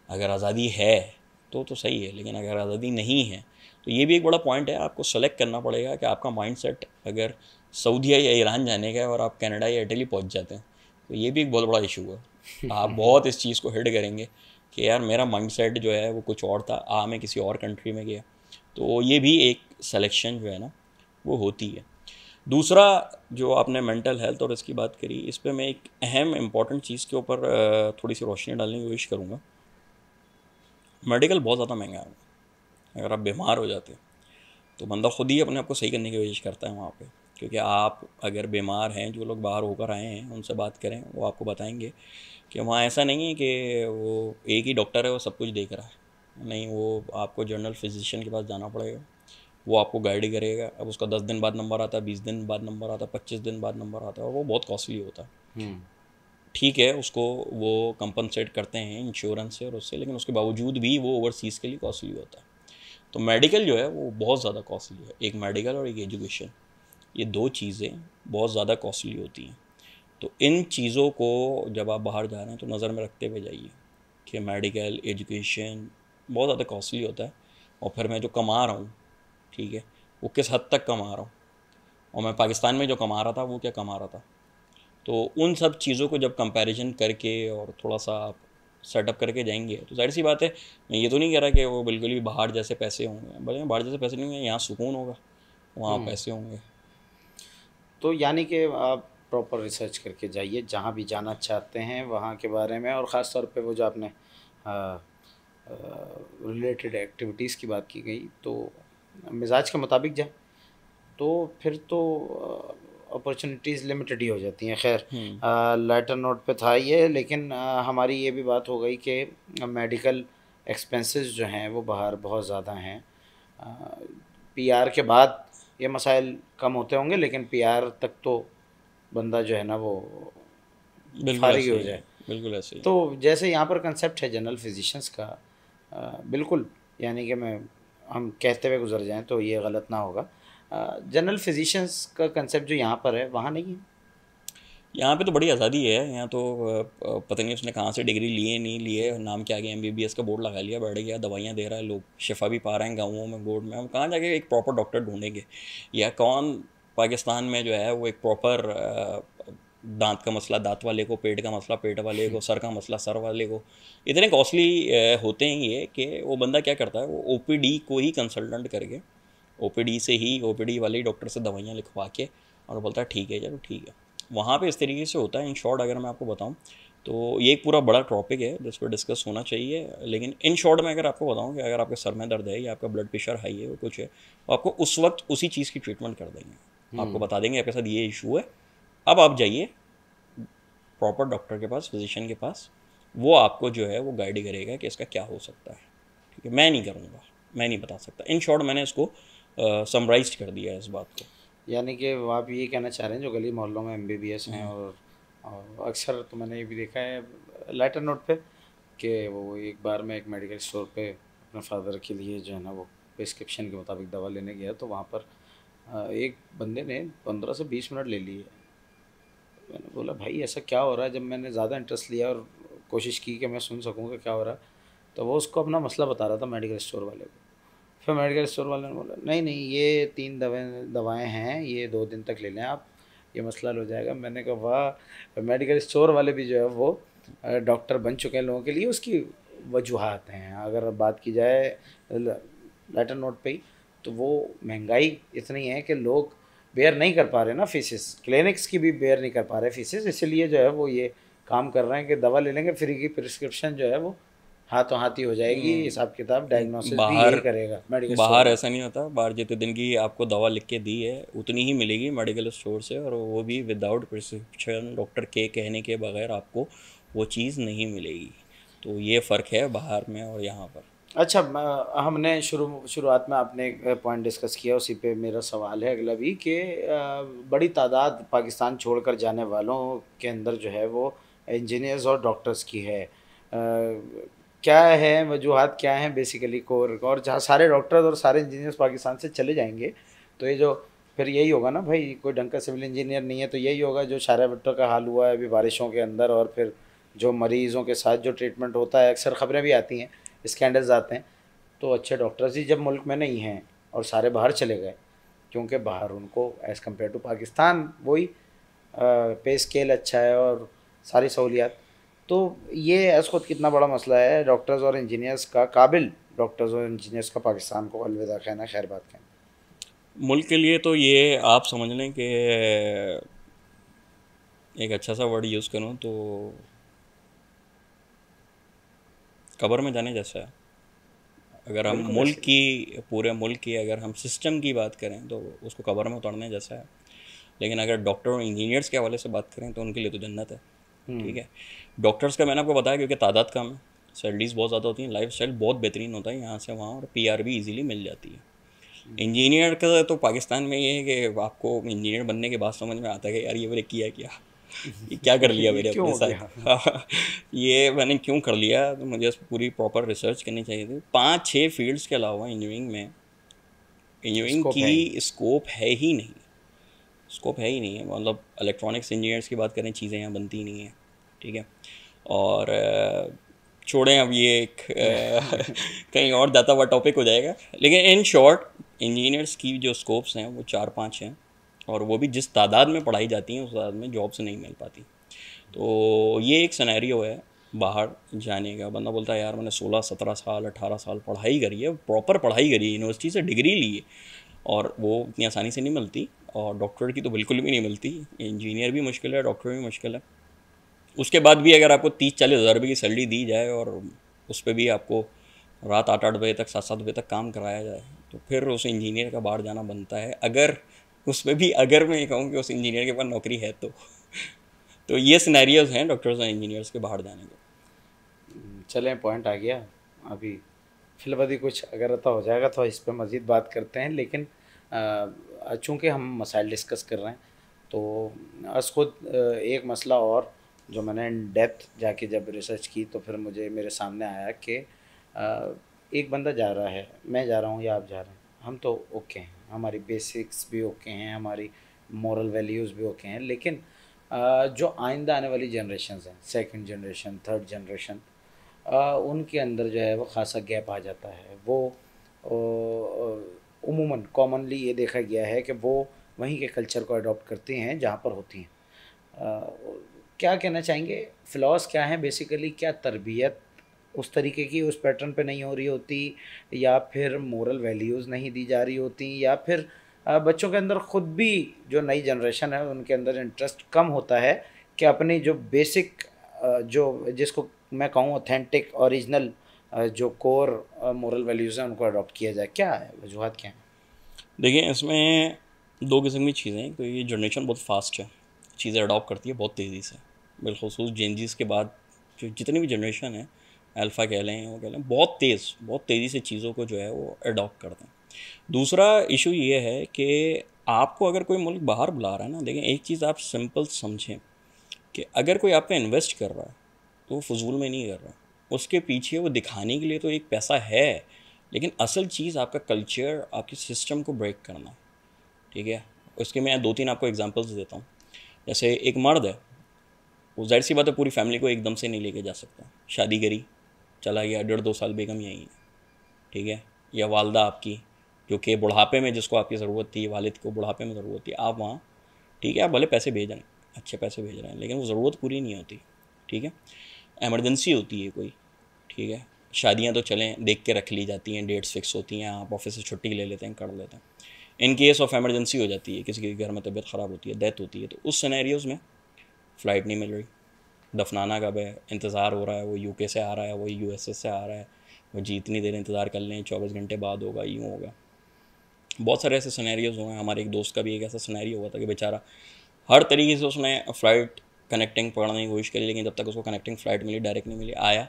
अगर आज़ादी है तो सही है, लेकिन अगर आज़ादी नहीं है तो ये भी एक बड़ा पॉइंट है। आपको सेलेक्ट करना पड़ेगा कि आपका माइंडसेट अगर सऊदीया या ईरान जाने का है और आप कनाडा या इटली पहुंच जाते हैं तो ये भी एक बहुत बड़ा इशू है। आप बहुत इस चीज़ को हिट करेंगे कि यार मेरा माइंडसेट जो है वो कुछ और था, मैं किसी और कंट्री में गया। तो ये भी एक सिलेक्शन जो है ना वो होती है। दूसरा, जो आपने मेंटल हेल्थ और इसकी बात करी, इस पर मैं एक अहम इम्पॉर्टेंट चीज़ के ऊपर थोड़ी सी रोशनी डालने की कोशिश करूँगा। मेडिकल बहुत ज़्यादा महंगा है। अगर आप बीमार हो जाते तो बंदा खुद ही अपने आप को सही करने की कोशिश करता है वहाँ पे। क्योंकि आप अगर बीमार हैं, जो लोग बाहर होकर आए हैं उनसे बात करें, वो आपको बताएंगे कि वहाँ ऐसा नहीं है कि वो एक ही डॉक्टर है वो सब कुछ देख रहा है। नहीं, वो आपको जनरल फिजिशियन के पास जाना पड़ेगा, वो आपको गाइड करेगा। अब उसका 10 दिन बाद नंबर आता है, 20 दिन बाद नंबर आता है, 25 दिन बाद नंबर आता है, और वो बहुत कॉस्टली होता है। ठीक है, उसको वो कंपनसेट करते हैं इंश्योरेंस से और उससे, लेकिन उसके बावजूद भी वो ओवरसीज़ के लिए कॉस्टली होता है। तो मेडिकल जो है वो बहुत ज़्यादा कॉस्टली है। एक मेडिकल और एक एजुकेशन, ये 2 चीज़ें बहुत ज़्यादा कॉस्टली होती हैं। तो इन चीज़ों को जब आप बाहर जा रहे हैं तो नज़र में रखते हुए जाइए कि मेडिकल, एजुकेशन बहुत ज़्यादा कॉस्टली होता है। और फिर मैं जो कमा रहा हूँ, ठीक है, वो किस हद तक कमा रहा हूँ, और मैं पाकिस्तान में जो कमा रहा था वो क्या कमा रहा था। तो उन सब चीज़ों को जब कंपैरिजन करके और थोड़ा सा आप सेटअप करके जाएंगे तो जाहिर सी बात है, मैं ये तो नहीं कह रहा कि वो बिल्कुल ही बाहर जैसे पैसे होंगे, बल्कि बाहर जैसे पैसे नहीं होंगे, यहाँ सुकून होगा, वहाँ पैसे होंगे। तो यानी कि आप प्रॉपर रिसर्च करके जाइए जहाँ भी जाना चाहते हैं वहाँ के बारे में, और ख़ास तौर पे वो जो आपने रिलेटेड एक्टिविटीज़ की बात की गई, तो मिजाज के मुताबिक जाए तो फिर तो अपॉर्चुनिटीज़ लिमिटेड ही हो जाती हैं। खैर, लाइटर नोट पे था ये, लेकिन हमारी ये भी बात हो गई कि मेडिकल एक्सपेंसेस जो हैं वो बाहर बहुत ज़्यादा हैं। पीआर के बाद ये मसाइल कम होते होंगे, लेकिन पीआर तक तो बंदा जो है ना वो फारिग हो जाए। बिल्कुल ऐसे ही। तो जैसे यहाँ पर कंसेप्ट है जनरल फिजिशियंस का, बिल्कुल, यानी कि हम कहते हुए गुजर जाएं तो ये गलत ना होगा। जनरल फिजिशियंस का कंसेप्ट जो यहाँ पर है वहाँ नहीं है। यहाँ पे तो बड़ी आज़ादी है। यहाँ तो पता नहीं उसने कहाँ से डिग्री लिए नहीं लिए, नाम क्या गया, MBBS का बोर्ड लगा लिया, बैठ गया, दवाइयाँ दे रहा है, लोग शिफा भी पा रहे हैं गाँवों में, बोर्ड में। हम कहाँ जाके एक प्रॉपर डॉक्टर ढूंढेंगे, या कौन पाकिस्तान में जो है वो एक प्रॉपर दांत का मसला दांत वाले को, पेट का मसला पेट वाले को, सर का मसला सर वाले को। इतने कॉस्टली होते हैं ये कि वो बंदा क्या करता है, वो OPD को ही कंसल्टेंट करके ओपीडी से ही, ओपीडी वाले ही डॉक्टर से दवाइयाँ लिखवा के और बोलता है ठीक है चलो ठीक है। वहाँ पे इस तरीके से होता है। इन शॉर्ट अगर मैं आपको बताऊँ तो ये एक पूरा बड़ा टॉपिक है जिस पर डिस्कस होना चाहिए, लेकिन इन शॉर्ट में अगर आपको बताऊँ कि अगर आपके सर में दर्द है या आपका ब्लड प्रेशर हाई है, वो कुछ है, तो आपको उस वक्त उसी चीज़ की ट्रीटमेंट कर देंगे। आपको बता देंगे आपके साथ ये इशू है, अब आप जाइए प्रॉपर डॉक्टर के पास, फिजिशियन के पास, वो आपको जो है वो गाइड करेगा कि इसका क्या हो सकता है। ठीक है, मैं नहीं करूँगा, मैं नहीं बता सकता। इन शॉर्ट मैंने इसको समराइज कर दिया है इस बात को। यानी कि वो आप ये कहना चाह रहे हैं जो गली मोहल्लों में एमबीबीएस हैं, और अक्सर तो मैंने ये भी देखा है लेटर नोट पे कि वो एक बार मैं एक मेडिकल स्टोर पे अपने फादर के लिए जो है ना वो प्रिस्क्रिप्शन के मुताबिक दवा लेने गया, तो वहाँ पर एक बंदे ने 15 से 20 मिनट ले लिए। मैंने बोला भाई ऐसा क्या हो रहा है, जब मैंने ज़्यादा इंटरेस्ट लिया और कोशिश की कि मैं सुन सकूँ कि क्या हो रहा है, तो वो उसको अपना मसला बता रहा था मेडिकल स्टोर वाले को। फिर मेडिकल स्टोर वाले ने बोला नहीं नहीं ये 3 दवाएं हैं, ये 2 दिन तक ले लें आप, ये मसला हल हो जाएगा। मैंने कहा वाह, मेडिकल स्टोर वाले भी जो है वो डॉक्टर बन चुके हैं लोगों के लिए, उसकी वजूहात हैं। अगर बात की जाए लेटर नोट पे ही, तो वो महंगाई इतनी है कि लोग बेयर नहीं कर पा रहे ना फीसेस, क्लिनिक्स की भी बेयर नहीं कर पा रहे फीसेस, इसलिए जो है वो ये काम कर रहे हैं कि दवा ले लेंगे, फ्री की प्रिस्क्रिप्शन जो है वो हाथों हाथ ही हो जाएगी, हिसाब किताब डायग्नोसिस भी बाहर यही करेगा मेडिकल स्टोर बाहर वाला। ऐसा नहीं होता। बाहर जितने दिन की आपको दवा लिख के दी है उतनी ही मिलेगी मेडिकल स्टोर से, और वो भी विदाउट प्रिस्क्रिप्शन, डॉक्टर के कहने के बगैर आपको वो चीज़ नहीं मिलेगी। तो ये फ़र्क है बाहर में और यहाँ पर। अच्छा, हमने शुरुआत में आपने एक पॉइंट डिस्कस किया, उसी पे मेरा सवाल है अगला भी कि बड़ी तादाद पाकिस्तान छोड़कर जाने वालों के अंदर जो है वो इंजीनियर्स और डॉक्टर्स की है। क्या है वजूहात, क्या हैं बेसिकली कोर, और जहाँ सारे डॉक्टर्स और सारे इंजीनियर्स पाकिस्तान से चले जाएंगे तो ये जो फिर यही होगा ना भाई, कोई ढंग का सिविल इंजीनियर नहीं है, तो यही होगा जो सारे भट्टों का हाल हुआ है अभी बारिशों के अंदर, और फिर जो मरीज़ों के साथ जो ट्रीटमेंट होता है, अक्सर ख़बरें भी आती हैं, स्कैंडल्स आते हैं। तो अच्छे डॉक्टर्स ही जब मुल्क में नहीं हैं और सारे बाहर चले गए, क्योंकि बाहर उनको एज़ कम्पेयर टू पाकिस्तान वही पे स्केल अच्छा है और सारी सहूलियात, तो ये एज़ खुद कितना बड़ा मसला है डॉक्टर्स और इंजीनियर्स का, काबिल डॉक्टर्स और इंजीनियर्स का पाकिस्तान को अलविदा कहना, खैर बात कहना। मुल्क के लिए तो ये आप समझ लें कि एक अच्छा सा वर्ड यूज़ करूँ तो कब्र में जाने जैसा है। अगर हम बिल्कुल मुल्क ऐसे। की, पूरे मुल्क की अगर हम सिस्टम की बात करें तो उसको कब्र में उतारने जैसा है। लेकिन अगर डॉक्टर और इंजीनियर्स के हवाले से बात करें तो उनके लिए तो जन्नत है। ठीक है, डॉक्टर्स का मैंने आपको बताया क्योंकि तादाद कम है, सैलरीज बहुत ज़्यादा होती हैं, लाइफ स्टाइल बहुत बेहतरीन होता है यहाँ से वहाँ, और पीआर भी इजीली मिल जाती है। इंजीनियर का तो पाकिस्तान में ये है कि आपको इंजीनियर बनने के बाद समझ में आता है कि यार ये मैंने किया क्या, ये क्या कर लिया ये मैंने क्यों अपने हो गया? साथ। ये मैंने क्यों कर लिया, तो मुझे इस पर पूरी प्रॉपर रिसर्च करनी चाहिए थी। 5-6 फील्ड्स के अलावा इंजीनियरिंग में, इंजीनियरिंग स्कोप है ही नहीं। की स्कोप है ही नहीं, स्कोप है ही नहीं है। मतलब इलेक्ट्रॉनिक्स इंजीनियर्स की बात करें, चीज़ें यहाँ बनती नहीं हैं। ठीक है, और छोड़ें अब ये एक कहीं और जाता हुआ टॉपिक हो जाएगा। लेकिन इन शॉर्ट इंजीनियर्स की जो स्कोप्स हैं वो 4-5 हैं, और वो भी जिस तादाद में पढ़ाई जाती हैं उस तादाद में जॉब्स नहीं मिल पाती। तो ये एक सिनेरियो है बाहर जाने का। बंदा बोलता है यार मैंने 16-17 साल 18 साल पढ़ाई करी है, प्रॉपर पढ़ाई करी है, यूनिवर्सिटी से डिग्री ली है, और वो इतनी आसानी से नहीं मिलती। और डॉक्टर की तो बिल्कुल भी नहीं मिलती, इंजीनियर भी मुश्किल है, डॉक्टर भी मुश्किल है। उसके बाद भी अगर आपको 30-40 हज़ार रुपये की सैलरी दी जाए और उस पर भी आपको रात 8-8 बजे तक, 7-7 बजे तक काम कराया जाए, तो फिर उस इंजीनियर का बाहर जाना बनता है। अगर उसमें भी अगर मैं ये कहूँ कि उस इंजीनियर के पास नौकरी है तो ये सिनेरियोज हैं डॉक्टर्स और इंजीनियर्स के बाहर जाने के। चलें, पॉइंट आ गया। अभी फिलहाल कुछ अगर अता हो जाएगा तो इस पर मज़ीद बात करते हैं, लेकिन चूँकि हम मसाइल डिस्कस कर रहे हैं तो अस खुद एक मसला और जो मैंने इन डेप्थ जाके जब रिसर्च की तो फिर मुझे मेरे सामने आया कि एक बंदा जा रहा है, मैं जा रहा हूँ या आप जा रहे हैं, हम तो ओके हैं, हमारी बेसिक्स भी ओके हैं, हमारी मॉरल वैल्यूज़ भी ओके हैं, लेकिन जो आइंदा आने वाली जनरेशन्स हैं, सेकंड जनरेशन, थर्ड जनरेशन, उनके अंदर जो है वो ख़ासा गैप आ जाता है। वो उमूमन कॉमनली ये देखा गया है कि वो वहीं के कल्चर को अडॉप्ट करती हैं जहाँ पर होती हैं। क्या कहना चाहेंगे, फ्लॉस क्या हैं बेसिकली, क्या तरबियत उस तरीके की उस पैटर्न पे नहीं हो रही होती, या फिर मोरल वैल्यूज़ नहीं दी जा रही होती, या फिर बच्चों के अंदर खुद भी जो नई जनरेशन है उनके अंदर इंटरेस्ट कम होता है कि अपनी जो बेसिक जो जिसको मैं कहूँ ऑथेंटिक ओरिजिनल जो कोर मोरल वैल्यूज़ हैं उनको अडॉप्ट किया जाए। क्या है वजूहत, क्या है? देखिए, इसमें दो किस्म की चीज़ें हैं। तो ये जनरेशन बहुत फास्ट है, चीज़ें अडॉप्ट करती है बहुत तेज़ी से, बिलखसूस जेनजीज के बाद जो जितनी भी जनरेशन है, अल्फ़ा कह लें वो कह लें, बहुत तेज़ी से चीज़ों को जो है वो अडॉप्ट करते हैं। दूसरा इशू ये है कि आपको अगर कोई मुल्क बाहर बुला रहा है ना, देखें एक चीज़ आप सिंपल समझें कि अगर कोई आप पे इन्वेस्ट कर रहा है तो वो फजूल में नहीं कर रहा, उसके पीछे वो दिखाने के लिए तो एक पैसा है, लेकिन असल चीज़ आपका कल्चर, आपके सिस्टम को ब्रेक करना है। ठीक है, उसके मैं दो तीन आपको एग्जांपल्स देता हूँ। जैसे एक मर्द है, वो जाहिर सी बात है पूरी फैमिली को एकदम से नहीं लेके जा सकता, शादी करी, चला गया, 1.5-2 साल बेगम यहीं है। ठीक है, या वालदा आपकी जो कि बुढ़ापे में जिसको आपकी ज़रूरत थी, वालिद को बुढ़ापे में ज़रूरत थी, आप वहाँ, ठीक है, आप भले पैसे भेज रहे हैं, अच्छे पैसे भेज रहे हैं, लेकिन वो ज़रूरत पूरी नहीं होती। ठीक है, एमरजेंसी होती है कोई। ठीक है, शादियाँ तो चलें देख के रख ली जाती हैं, डेट्स फिक्स होती हैं, आप ऑफिस से छुट्टी ले लेते हैं, कर लेते हैं। इन केस ऑफ एमरजेंसी हो जाती है, किसी के घर में तबीयत ख़राब होती है, डेथ होती है, तो उस सिनेरियोज़ में फ़्लाइट नहीं मिल रही, दफनाना कब है, इंतज़ार हो रहा है, वो यूके से आ रहा है, वो यूएसए से आ रहा है, वो जी इतनी देर इंतज़ार कर लें, 24 घंटे बाद होगा, यूँ होगा। बहुत सारे ऐसे सिनेरियोज़ हुए हैं। हमारे एक दोस्त का भी एक ऐसा सिनेरियो हुआ था कि बेचारा हर तरीके से उसने फ़्लाइट कनेक्टिंग पकड़ने की कोशिश करी, लेकिन जब तक उसको कनेक्टिंग फ़्लाइट मिली, डायरेक्ट नहीं मिली, आया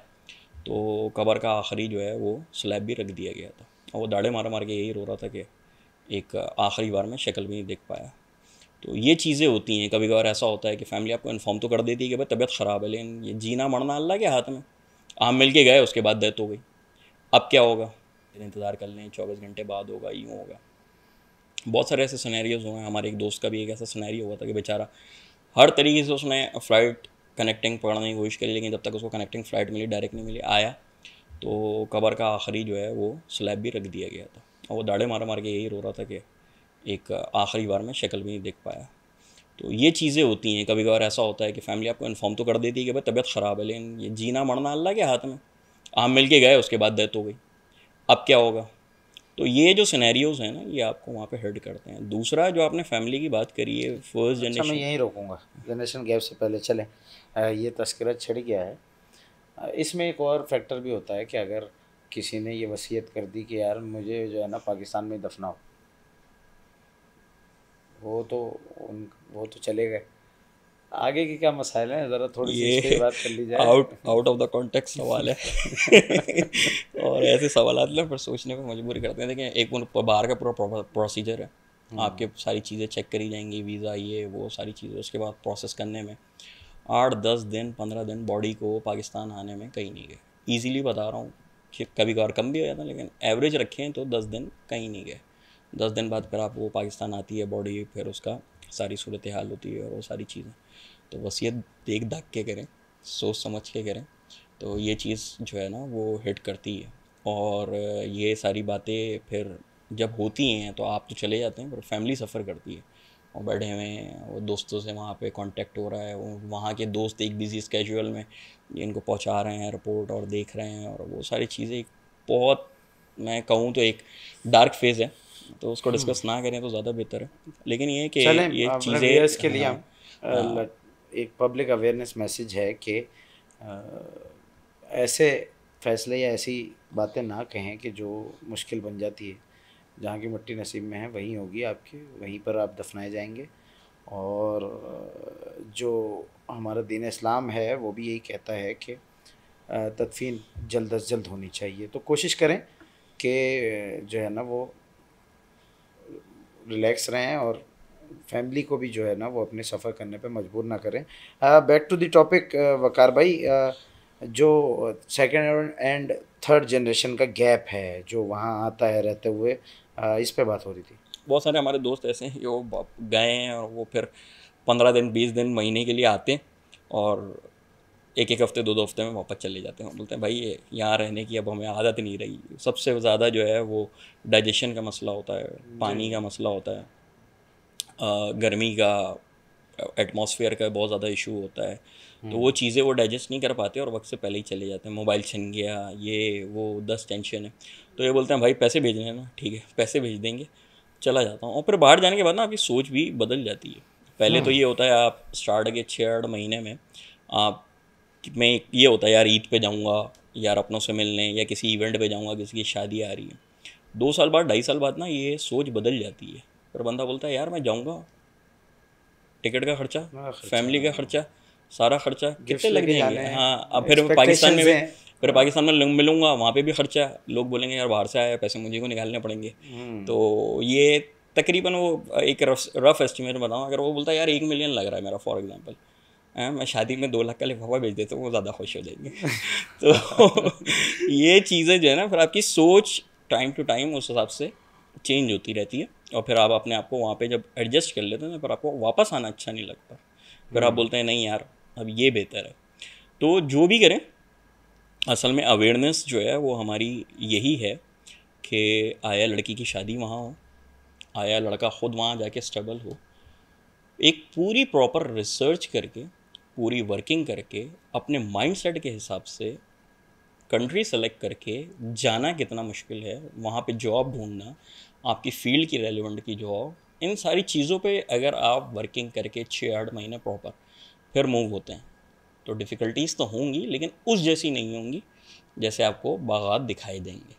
तो कब्र का आखिरी जो है वो स्लैब भी रख दिया गया था, और वो दाढ़े मार मार के यही रो रहा था कि एक आखिरी बार में शक्ल भी नहीं देख पाया। तो ये चीज़ें होती हैं। कभी कभार ऐसा होता है कि फैमिली आपको इन्फॉर्म तो कर देती है कि भाई तबीयत ख़राब है, लेकिन ये जीना मरना अल्लाह के हाथ में। आप मिल के गए, उसके बाद डेथ हो गई, अब क्या होगा, इंतज़ार कर लें, 24 घंटे बाद होगा, यूँ होगा। बहुत सारे ऐसे सिनेरियोज़ हुए हैं। हमारे एक दोस्त का भी एक ऐसा सिनेरियो हुआ था कि बेचारा हर तरीके से उसने फ़्लाइट कनेक्टिंग पकड़ने की कोशिश करी, लेकिन जब तक उसको कनेक्टिंग फ़्लाइट मिली, डायरेक्ट नहीं मिली, आया तो कब्र का आखिरी जो है वो स्लैब भी रख दिया गया था, और वो दाढ़े मार मार के यही रो रहा था कि एक आखिरी बार में शक्ल भी नहीं देख पाया। तो ये चीज़ें होती हैं। कभी कभार ऐसा होता है कि फैमिली आपको इन्फॉर्म तो कर देती है कि भाई तबीयत ख़राब है, लेकिन ये जीना मरना अल्लाह के हाथ में। आप मिल के गए, उसके बाद डेथ हो गई, अब क्या होगा। तो ये जो सिनेरियोज़ हैं ना, ये आपको वहाँ पे हिट करते हैं। दूसरा जो आपने फैमिली की बात करी है, फर्स्ट अच्छा, मैं जनरेशन। यहीं रोकूंगा, जनरेशन गैप से पहले चलें। ये तस्करा छिड़ गया है। इसमें एक और फैक्टर भी होता है कि अगर किसी ने ये वसीयत कर दी कि यार मुझे जो है ना पाकिस्तान में दफनाओ, वो तो वो तो चले गए, आगे के क्या मसाइल हैं, ज़रा थोड़ी सी इस पे ही ये बात कर ली जाए। Out out of the context सवाल है। और ऐसे सवाल ना फिर सोचने पे मजबूर करते हैं। देखिए, एक बाहर का पूरा प्रोसीजर है, आपके सारी चीज़ें चेक करी जाएंगी, वीज़ा ये वो सारी चीज़ें, उसके बाद प्रोसेस करने में 8-10 दिन 15 दिन बॉडी को पाकिस्तान आने में कहीं नहीं गए। ईजीली बता रहा हूँ कि कभी कभार कम भी हो जाता है, लेकिन एवरेज रखें तो 10 दिन कहीं नहीं गए। 10 दिन बाद फिर आप वो पाकिस्तान आती है बॉडी, फिर उसका सारी सूरत हाल होती है और वो सारी चीज़ें। तो वसीयत देख दाख के करें, सोच समझ के करें, तो ये चीज़ जो है ना वो हिट करती है। और ये सारी बातें फिर जब होती हैं तो आप तो चले जाते हैं, पर फैमिली सफ़र करती है। और बैठे हुए हैं, वो दोस्तों से वहाँ पे कांटेक्ट हो रहा है, वो वहाँ के दोस्त एक बिजी स्केजुअल में इनको पहुँचा रहे हैं रिपोर्ट और देख रहे हैं, और वो सारी चीज़ें बहुत, मैं कहूँ तो एक डार्क फेज़ है, तो उसको डिस्कस ना करें तो ज़्यादा बेहतर है। लेकिन ये कि चलें, ये अपने व्यूअर्स चीज़ें, के लिए हाँ, हम एक पब्लिक अवेयरनेस मैसेज है कि ऐसे फैसले या ऐसी बातें ना कहें कि जो मुश्किल बन जाती है। जहाँ की मिट्टी नसीब में है वहीं होगी आपके, वहीं पर आप दफनाए जाएंगे। और जो हमारा दीन इस्लाम है वो भी यही कहता है कि तदफीन जल्द अज जल्द होनी चाहिए। तो कोशिश करें कि जो है ना वो रिलैक्स रहें और फैमिली को भी जो है ना वो अपने सफ़र करने पे मजबूर ना करें। बैक टू द टॉपिक वकार भाई, जो सेकंड एंड थर्ड जनरेशन का गैप है जो वहाँ आता है रहते हुए, इस पे बात हो रही थी। बहुत सारे हमारे दोस्त ऐसे हैं जो गए हैं और वो फिर 15 दिन 20 दिन महीने के लिए आते हैं, और एक एक हफ्ते 2-2 हफ्ते में वापस चले जाते हैं। बोलते हैं भाई ये यहाँ रहने की अब हमें आदत नहीं रही। सबसे ज़्यादा जो है वो डाइजेशन का मसला होता है, जी। पानी का मसला होता है, गर्मी का एटमॉस्फेयर का बहुत ज़्यादा इशू होता है, तो वो चीज़ें वो डाइजेस्ट नहीं कर पाते और वक्त से पहले ही चले जाते हैं। मोबाइल छिन गया, ये वो 10 टेंशन है, तो ये बोलते हैं भाई पैसे भेजने हैं ना, ठीक है पैसे भेज देंगे, चला जाता हूँ। और फिर बाहर जाने के बाद ना आपकी सोच भी बदल जाती है। पहले तो ये होता है आप स्टार्ट के 6-8 महीने में आप मैं ये होता है यार ईद पे जाऊँगा, यार अपनों से मिलने, या किसी इवेंट पे जाऊँगा, किसी की शादी आ रही है। 2 साल बाद 2.5 साल बाद ना ये सोच बदल जाती है। फिर बंदा बोलता है यार मैं जाऊँगा, टिकट का खर्चा, खर्चा, फैमिली का खर्चा, सारा खर्चा कितने गिफ्ट्स लग लेके जाएंगे। जाने हैं, हाँ, अब फिर पाकिस्तान में एक्सपेक्टेशंस भी, हैं। फिर पाकिस्तान में मिलूंगा, वहाँ पे भी खर्चा, लोग बोलेंगे यार बाहर से आया पैसे मुझे को निकालने पड़ेंगे। तो ये तकरीबन वो एक रफ एस्टिमेट बताऊँ, अगर वो बोलता है यार 1 मिलियन लग रहा है मेरा फॉर एग्जाम्पल, मैं शादी में 2 लाख का लिफाफा भेज देता हूँ, वो ज़्यादा खुश हो जाएंगे। तो ये चीज़ें जो है ना, फिर आपकी सोच टाइम टू टाइम उस हिसाब से चेंज होती रहती है, और फिर आप अपने आप को वहाँ पे जब एडजस्ट कर लेते हैं ना, फिर आपको वापस आना अच्छा नहीं लगता। फिर आप बोलते हैं नहीं यार अब ये बेहतर है। तो जो भी करें, असल में अवेयरनेस जो है वो हमारी यही है कि आया लड़की की शादी वहाँ हो, आया लड़का ख़ुद वहाँ जाके स्टेबल हो, एक पूरी प्रॉपर रिसर्च करके, पूरी वर्किंग करके, अपने माइंडसेट के हिसाब से कंट्री सेलेक्ट करके जाना कितना मुश्किल है, वहाँ पे जॉब ढूंढना, आपकी फील्ड की रेलेवेंट की जॉब, इन सारी चीज़ों पे अगर आप वर्किंग करके 6-8 महीने प्रॉपर फिर मूव होते हैं, तो डिफ़िकल्टीज़ तो होंगी लेकिन उस जैसी नहीं होंगी जैसे आपको बागात दिखाई देंगे।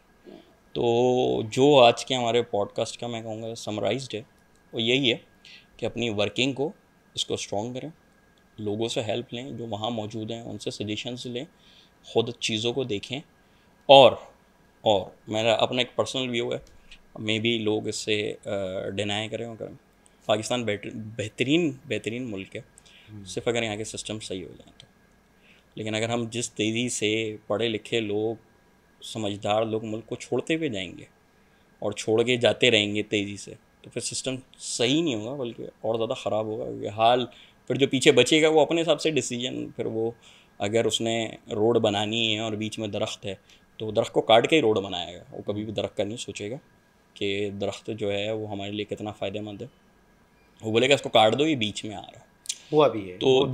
तो जो आज के हमारे पॉडकास्ट का मैं कहूँगा समराइज्ड है, वो यही है कि अपनी वर्किंग को इसको स्ट्रॉन्ग करें, लोगों से हेल्प लें जो वहाँ मौजूद हैं, उनसे सजेशंस लें, ख़ुद चीज़ों को देखें। और मेरा अपना एक पर्सनल व्यू है, मे भी लोग इससे डिनाई करें और करें, पाकिस्तान बेहतरीन मुल्क है, सिर्फ अगर यहाँ के सिस्टम सही हो जाए तो। लेकिन अगर हम जिस तेज़ी से पढ़े लिखे लोग, समझदार लोग मुल्क को छोड़ते हुए जाएंगे और छोड़ के जाते रहेंगे तेज़ी से, तो फिर सिस्टम सही नहीं होगा बल्कि और ज़्यादा ख़राब होगा। ये हाल फिर जो पीछे बचेगा वो अपने हिसाब से डिसीजन, फिर वो अगर उसने रोड बनानी है और बीच में दरख्त है तो दरख्त को काट के ही रोड बनाएगा, वो कभी भी दरख्त का नहीं सोचेगा कि दरख्त जो है वो हमारे लिए कितना फ़ायदेमंद है, वो बोलेगा इसको काट दो ये बीच में आ रहा है। हुआ भी है, तो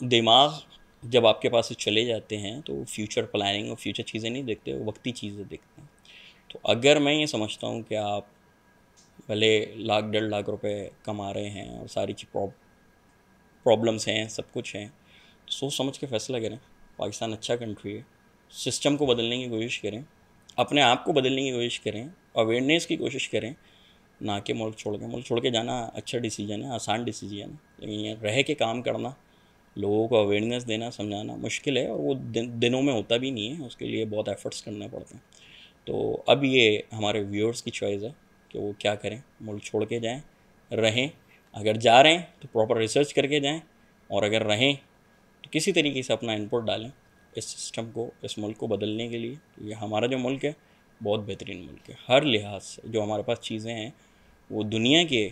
दिमाग जब आपके पास से चले जाते हैं तो फ्यूचर प्लानिंग और फ्यूचर चीज़ें नहीं देखते, वो वक्ती चीज़ें देखते हैं। तो अगर मैं ये समझता हूँ कि आप भले 1-1.5 लाख रुपए कमा रहे हैं और सारी प्रॉब्लम्स हैं, सब कुछ हैं, तो सोच समझ के फ़ैसला करें। पाकिस्तान अच्छा कंट्री है, सिस्टम को बदलने की कोशिश करें, अपने आप को बदलने की कोशिश करें, अवेयरनेस की कोशिश करें, ना कि मुल्क छोड़ के जाना अच्छा डिसीजन है, आसान डिसीजन है, लेकिन ये रह के काम करना, लोगों को अवेयरनेस देना, समझाना मुश्किल है, और वो दिनों में होता भी नहीं है, उसके लिए बहुत एफर्ट्स करने पड़ते हैं। तो अब ये हमारे व्यूअर्स की चॉइस है कि वो क्या करें, मुल्क छोड़ के जाएं, रहें, अगर जा रहे हैं तो प्रॉपर रिसर्च करके जाएं, और अगर रहें तो किसी तरीके से अपना इनपुट डालें इस सिस्टम को, इस मुल्क को बदलने के लिए। ये हमारा जो मुल्क है बहुत बेहतरीन मुल्क है, हर लिहाज से जो हमारे पास चीज़ें हैं वो दुनिया के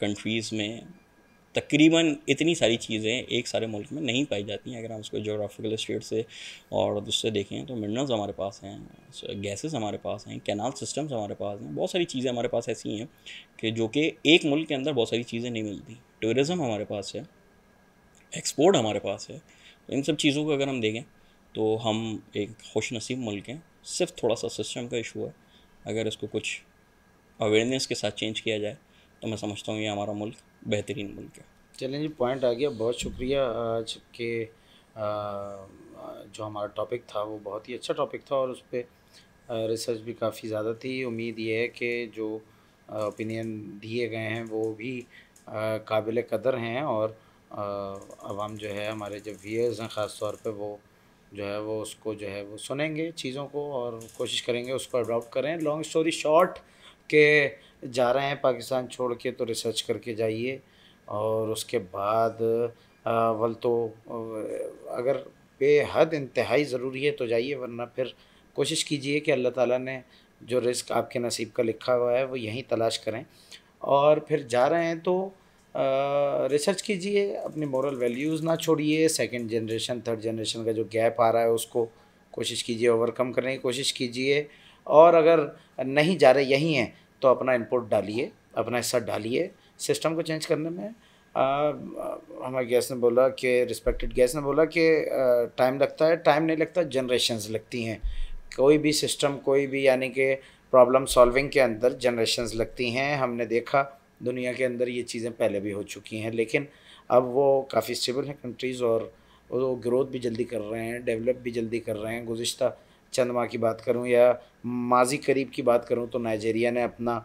कंट्रीज़ में तकरीबन इतनी सारी चीज़ें एक सारे मुल्क में नहीं पाई जाती हैं। अगर हम उसको जोग्राफिकल स्टेट से और उससे देखें तो मिनरल्स हमारे पास हैं, गैसेस हमारे पास हैं, कैनाल सिस्टम्स हमारे पास हैं, बहुत सारी चीज़ें हमारे पास ऐसी हैं कि जो कि एक मुल्क के अंदर बहुत सारी चीज़ें नहीं मिलती। टूरिज़म हमारे पास है, एक्सपोर्ट हमारे पास है। तो इन सब चीज़ों को अगर हम देखें तो हम एक खुश नसीब मुल्क हैं, सिर्फ थोड़ा सा सिस्टम का इशू है। अगर इसको कुछ अवेयरनेस के साथ चेंज किया जाए तो मैं समझता हूँ ये हमारा मुल्क बेहतरीन मुल्क है। चलें जी, पॉइंट आ गया, बहुत शुक्रिया। आज के जो हमारा टॉपिक था वो बहुत ही अच्छा टॉपिक था और उस पर रिसर्च भी काफ़ी ज़्यादा थी। उम्मीद ये है कि जो ओपिनियन दिए गए हैं वो भी काबिल कदर हैं, और आवाम जो है, हमारे जो व्यूअर्स हैं ख़ास तौर पे, वो जो है वो उसको जो है वो सुनेंगे चीज़ों को और कोशिश करेंगे उसको अडॉप्ट करें। लॉन्ग स्टोरी शॉर्ट के जा रहे हैं पाकिस्तान छोड़ के तो रिसर्च करके जाइए, और उसके बाद अव्वल तो अगर बेहद इंतहाई ज़रूरी है तो जाइए, वरना फिर कोशिश कीजिए कि अल्लाह ताला ने जो रिस्क आपके नसीब का लिखा हुआ है वो यहीं तलाश करें। और फिर जा रहे हैं तो रिसर्च कीजिए, अपनी मॉरल वैल्यूज़ ना छोड़िए, सेकंड जनरेशन थर्ड जनरेशन का जो गैप आ रहा है उसको कोशिश कीजिए ओवरकम करने की कोशिश कीजिए। और अगर नहीं जा रहे यहीं हैं तो अपना इनपुट डालिए, अपना हिस्सा डालिए सिस्टम को चेंज करने में। हमारे गेस्ट ने बोला कि रिस्पेक्टेड गेस्ट ने बोला कि टाइम लगता है, टाइम नहीं लगता, जनरेशन्स लगती हैं। कोई भी सिस्टम, कोई भी यानी कि प्रॉब्लम सॉल्विंग के अंदर जनरेशन्स लगती हैं। हमने देखा दुनिया के अंदर ये चीज़ें पहले भी हो चुकी हैं, लेकिन अब वो काफ़ी स्टेबल हैं कंट्रीज़, और वो ग्रोथ भी जल्दी कर रहे हैं, डेवलप भी जल्दी कर रहे हैं। गुज़िश्ता चंद माह की बात करूं या माजी करीब की बात करूं तो नाइजीरिया ने अपना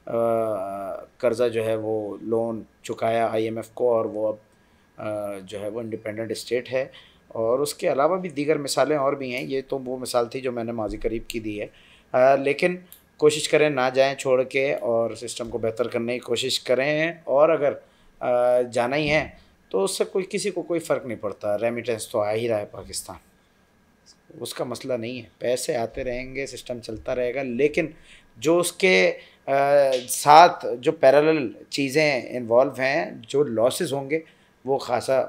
कर्ज़ा जो है वो लोन चुकाया आईएमएफ को, और वो अब जो है वो इंडिपेंडेंट स्टेट है। और उसके अलावा भी दीगर मिसालें और भी हैं। ये तो वो मिसाल थी जो मैंने माजी करीब की दी है। लेकिन कोशिश करें ना जाएं छोड़ के, और सिस्टम को बेहतर करने की कोशिश करें। और अगर जाना ही है तो उससे कोई, किसी को कोई फ़र्क नहीं पड़ता। रेमिटेंस तो आ ही रहा है पाकिस्तान, उसका मसला नहीं है। पैसे आते रहेंगे, सिस्टम चलता रहेगा, लेकिन जो उसके साथ जो पैरेलल चीज़ें इन्वॉल्व हैं, जो लॉसेस होंगे वो ख़ासा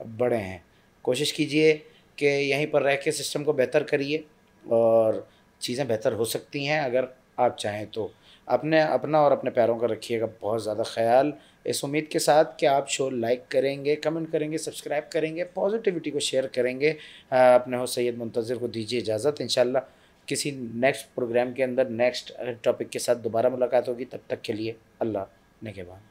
बड़े हैं। कोशिश कीजिए कि यहीं पर रह के सिस्टम को बेहतर करिए, और चीज़ें बेहतर हो सकती हैं अगर आप चाहें तो। अपना और अपने पैरों का रखिएगा बहुत ज़्यादा ख्याल, इस उम्मीद के साथ कि आप शो लाइक करेंगे, कमेंट करेंगे, सब्सक्राइब करेंगे, पॉजिटिविटी को शेयर करेंगे। अपने हो सैयद मुंतज़िर को दीजिए इजाज़त। इंशाल्लाह किसी नेक्स्ट प्रोग्राम के अंदर नेक्स्ट टॉपिक के साथ दोबारा मुलाकात होगी। तब तक के लिए अल्लाह निगहबान।